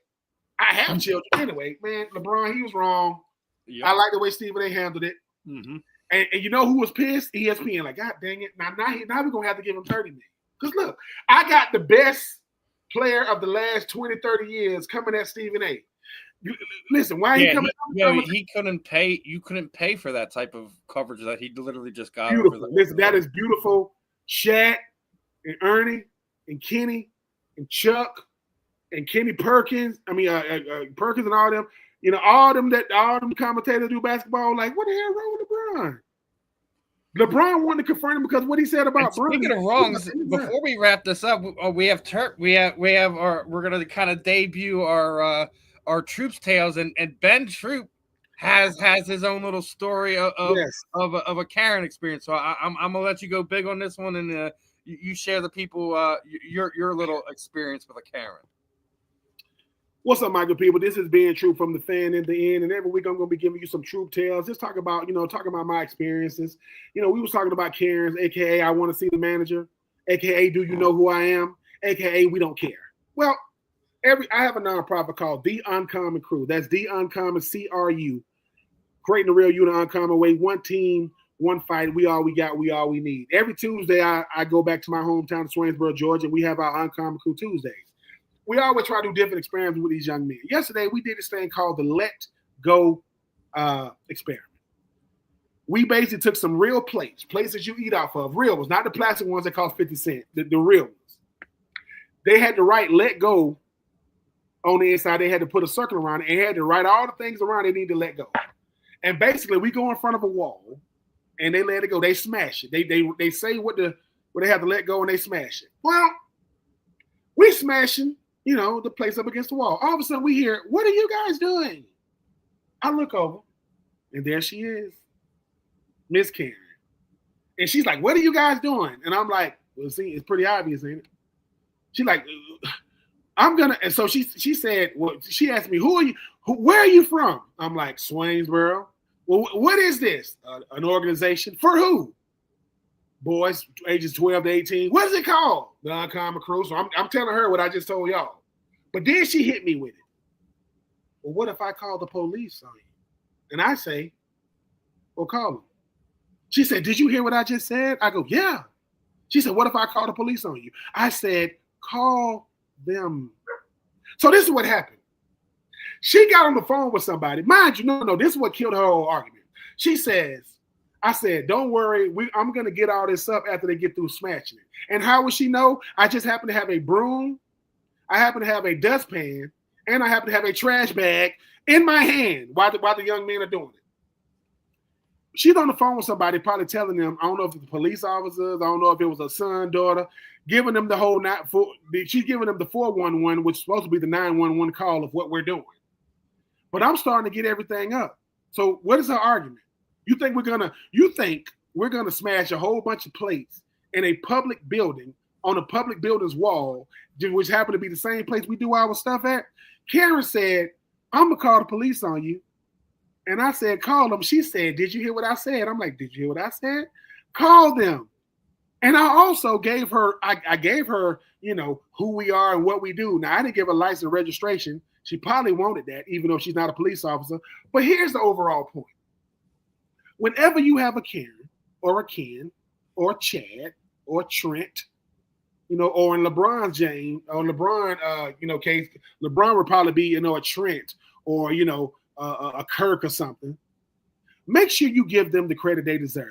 I have children. Anyway, man, LeBron, he was wrong. Yep. I like the way Stephen A. handled it. Mm-hmm. And you know who was pissed? ESPN. Like, God dang it. Now we're going to have to give him $30 million. Because look, I got the best player of the last 20, 30 years coming at Stephen A. Listen, why he coming? He couldn't pay. You couldn't pay for that type of coverage that he literally just got. Beautiful. Listen, that is beautiful. Shaq and Ernie and Kenny and Chuck and Kenny Perkins. Perkins and all them. You know, all them commentators do basketball. Like, what the hell wrong with LeBron? LeBron wanted to confront him because what he said about Bronny. Speaking of wrongs, before we wrap this up, we have we're gonna kind of debut our Troupe's tales, and Ben Troupe has his own little story of a Karen experience. So I'm gonna let you go big on this one, and you share the people your little experience with a Karen. What's up, my good people? This is being Troupe from the Fan in the End, and every week I'm going to be giving you some Troupe tales. Just talking about my experiences. We was talking about Karen's, aka I want to see the manager, aka do you know who I am, aka we don't care. Well, I have a nonprofit called The Uncommon Crew. That's The Uncommon CRU, creating a real unit uncommon way. One team, one fight. We all we got. We all we need. Every Tuesday, I go back to my hometown of Swainsboro, Georgia. We have our Uncommon Crew Tuesdays. We always try to do different experiments with these young men. Yesterday, we did this thing called the Let Go experiment. We basically took some real places you eat off of, real ones, not the plastic ones that cost 50 cents, the real ones. They had to write Let Go on the inside. They had to put a circle around it and had to write all the things around they need to let go. And basically, we go in front of a wall and they let it go. They smash it. They say what they have to let go and they smash it. Well, we smashing the place up against the wall. All of a sudden we hear, what are you guys doing? I look over and there she is, Miss Karen. And she's like, what are you guys doing? And I'm like, well, see, it's pretty obvious, ain't it? She's like, and so she said, well, she asked me, where are you from? I'm like, Swainsboro. Well, what is this? An organization for who? Boys ages 12 to 18. What is it called? The Uncommon Crew. So I'm telling her what I just told y'all. But then she hit me with it. Well, what if I call the police on you? And I say, well, call them. She said, did you hear what I just said? I go, yeah. She said, what if I call the police on you? I said, call them. So this is what happened. She got on the phone with somebody. Mind you, no, this is what killed her whole argument. She says, I said, don't worry, I'm going to get all this up after they get through smashing it. And how would she know? I just happen to have a broom, I happen to have a dustpan, and I happen to have a trash bag in my hand while the young men are doing it. She's on the phone with somebody probably telling them, I don't know if it's the police officers, I don't know if it was her son, daughter, giving them the whole night. She's giving them the 411, which is supposed to be the 911 call of what we're doing. But I'm starting to get everything up. So what is her argument? You think we're gonna smash a whole bunch of plates in a public building on a public building's wall, which happened to be the same place we do our stuff at? Karen said, I'm gonna call the police on you. And I said, call them. She said, did you hear what I said? I'm like, did you hear what I said? Call them. And I also gave her, who we are and what we do. Now, I didn't give her license and registration. She probably wanted that, even though she's not a police officer. But here's the overall point. Whenever you have a Karen or a Ken or Chad or Trent, or in LeBron James or LeBron, case, LeBron would probably be, a Trent or, a Kirk or something. Make sure you give them the credit they deserve.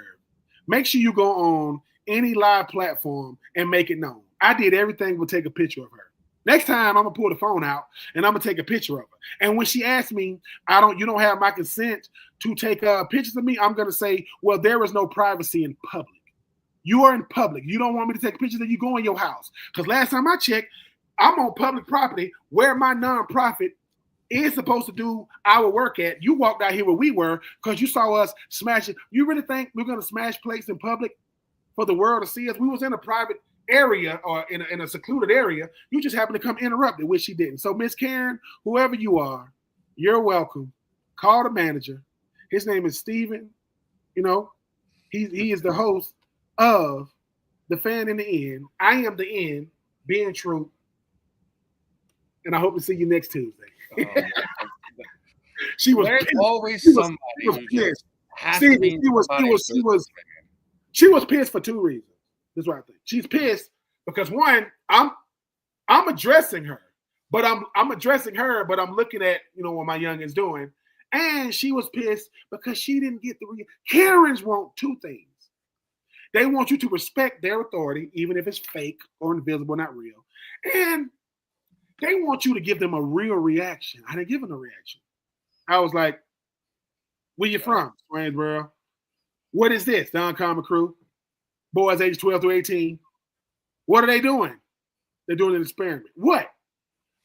Make sure you go on any live platform and make it known. I did everything but take a picture of her. Next time I'm gonna pull the phone out and I'm gonna take a picture of her. And when she asks me, you don't have my consent to take pictures of me, I'm gonna say, well, there is no privacy in public. You are in public. You don't want me to take pictures of you, go in your house. Because last time I checked, I'm on public property where my nonprofit is supposed to do our work at. You walked out here where we were because you saw us smashing. You really think we're gonna smash plates in public for the world to see us? We was in a private area or in a secluded area. You just happened to come interrupted, which she didn't. So Miss Karen, whoever you are, you're welcome. Call the manager. His name is Steven. He is the host of The Fan in the End. I am the End, being Troupe. And I hope to see you next Tuesday. She was There's pissed. always She was somebody who just pissed. has Steve, to be she was pissed for two reasons. That's what I think. She's pissed because one, I'm addressing her, but I'm addressing her, but I'm looking at what my youngin's doing, and she was pissed because she didn't get the Karens want two things. They want you to respect their authority, even if it's fake or invisible, not real, and they want you to give them a real reaction. I didn't give them a reaction. I was like, where you from, Swainsboro? What is this? The Uncommon Crew? Boys age 12 to 18. What are they doing? They're doing an experiment. What?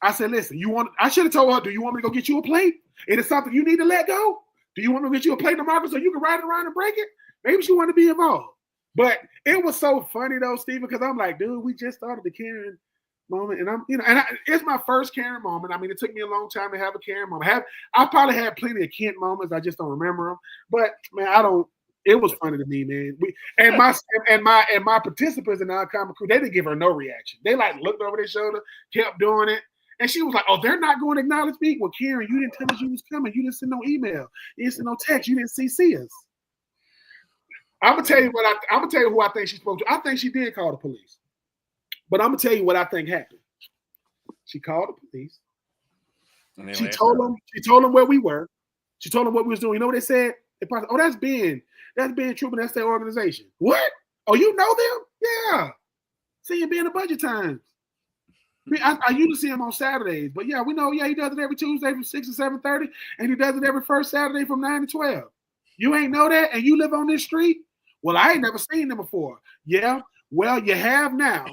I said, listen, I should have told her, do you want me to go get you a plate? It is something you need to let go? Do you want me to get you a plate tomorrow so you can ride it around and break it? Maybe she wanted to be involved. But it was so funny though, Steven, because I'm like, dude, we just started the Karen moment, and it's my first Karen moment. I mean, it took me a long time to have a Karen moment. I probably had plenty of Kent moments. I just don't remember them. But man, I don't. It was funny to me, man. My participants in the comic crew, they didn't give her no reaction. They like looked over their shoulder, kept doing it, and she was like, "Oh, they're not going to acknowledge me." Well, Karen, you didn't tell us you was coming. You didn't send no email. You didn't send no text. You didn't CC us. I'm gonna tell you who I think she spoke to. I think she did call the police. But I'm gonna tell you what I think happened. She called the police. She told them where we were. She told them what we was doing. You know what they said? They probably, oh, that's Ben Troupe, and that's their organization. What? Oh, you know them? Yeah. See you Ben a bunch of times. I usually see him on Saturdays, but yeah, we know. Yeah, he does it every Tuesday from 6 to 7:30, and he does it every first Saturday from 9 to 12. You ain't know that, and you live on this street? Well, I ain't never seen them before. Yeah. Well, you have now.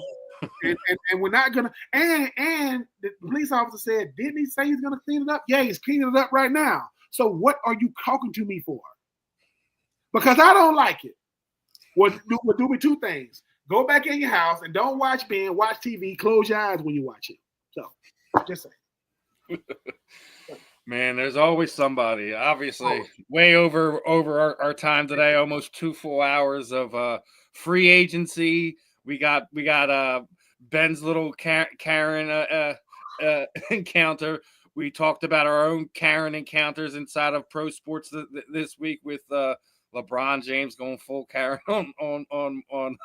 And we're not gonna. And the police officer said, didn't he say he's gonna clean it up? Yeah, he's cleaning it up right now. So what are you talking to me for? Because I don't like it. Well, do me two things: go back in your house and don't watch Ben. Watch TV. Close your eyes when you watch it. So, just say. Man, there's always somebody. Obviously, way over our time today. Almost 2 full hours of free agency. We got Ben's little Karen encounter. We talked about our own Karen encounters inside of pro sports this week with LeBron James going full Karen on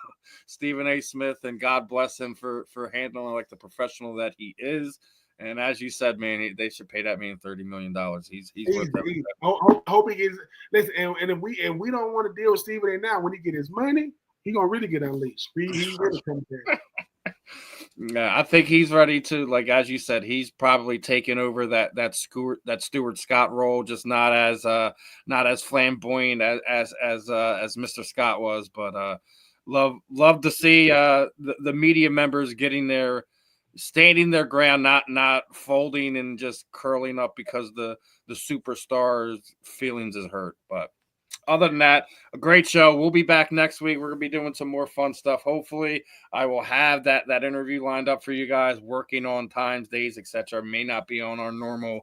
Stephen A. Smith, and God bless him for handling like the professional that he is. And as you said, man, they should pay that man $30 million. He's worth everything. Hope he gets. Listen, and if we don't want to deal with Stephen A. now, when he get his money, he gonna really get unleashed. He really comes there. Yeah, I think he's ready to, like as you said, he's probably taken over that Stuart Scott role, just not as flamboyant as Mr. Scott was, but love to see the media members standing their ground, not folding and just curling up because the superstar's feelings is hurt. But other than that, a great show. We'll be back next week. We're gonna be doing some more fun stuff. Hopefully, I will have that interview lined up for you guys. Working on times, days, etc. May not be on our normal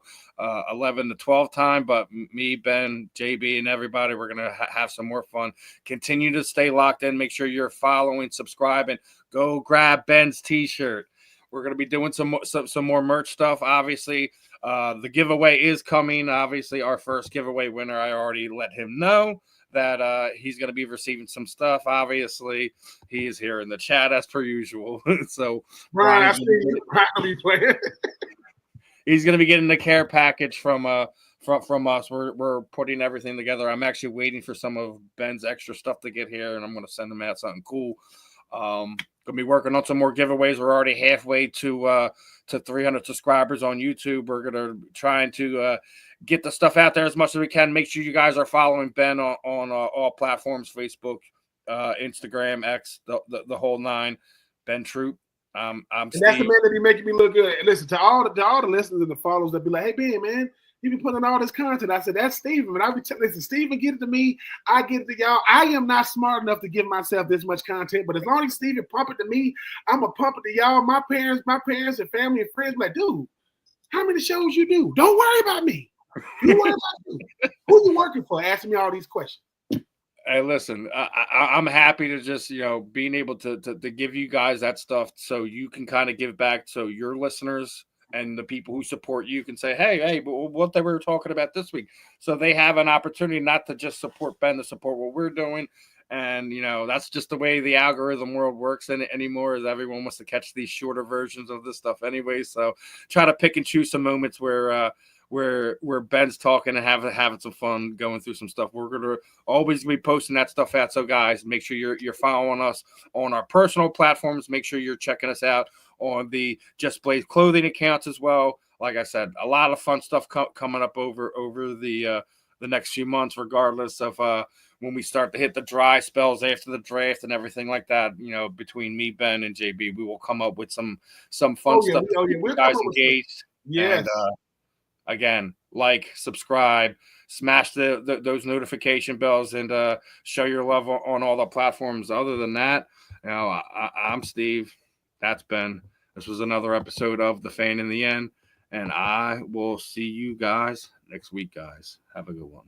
11 to 12 time, but me, Ben, JB, and everybody, we're gonna have some more fun. Continue to stay locked in. Make sure you're following, subscribing. Go grab Ben's t-shirt. We're going to be doing some more merch stuff. Obviously, the giveaway is coming. Obviously, our first giveaway winner, I already let him know that he's going to be receiving some stuff. Obviously, he is here in the chat as per usual. So, Brian, I see you probably playing. He's going to be getting the care package from us. We're putting everything together. I'm actually waiting for some of Ben's extra stuff to get here, and I'm going to send him out something cool. Gonna be working on some more giveaways. We're already halfway to 300 subscribers on YouTube. We're gonna trying to get the stuff out there as much as we can. Make sure you guys are following Ben on all platforms: Facebook, Instagram, X, the whole nine. Ben Troupe. I'm Steve. That's the man that be making me look good. And listen to all the listeners and the followers that be like, "Hey Ben, man, you be putting all this content." I said, "That's Steven." And I be listen, Steven, get it to me. I get it to y'all. I am not smart enough to give myself this much content, but as long as Steven pump it to me, I'm gonna pump it to y'all. My parents and family and friends be like, "Dude, how many shows you do? Don't worry about me. You worry about me. Who you working for?" Asking me all these questions. Hey, listen, I'm happy to just, being able to give you guys that stuff so you can kind of give back, so your listeners and the people who support you can say, hey, what they were talking about this week. So they have an opportunity not to just support Ben, to support what we're doing. And, that's just the way the algorithm world works anymore, is everyone wants to catch these shorter versions of this stuff anyway. So try to pick and choose some moments where Ben's talking and having some fun going through some stuff. We're gonna always be posting that stuff out. So guys, make sure you're following us on our personal platforms. Make sure you're checking us out on the Just Blaze clothing accounts as well. Like I said, a lot of fun stuff coming up over the next few months, regardless of when we start to hit the dry spells after the draft and everything like that. Between me, Ben, and JB, we will come up with some fun stuff. We're guys engaged. Yes. And, again, like, subscribe, smash those notification bells, and show your love on all the platforms. Other than that, I'm Steve. That's Ben. This was another episode of The Fan in the End, and I will see you guys next week, guys. Have a good one.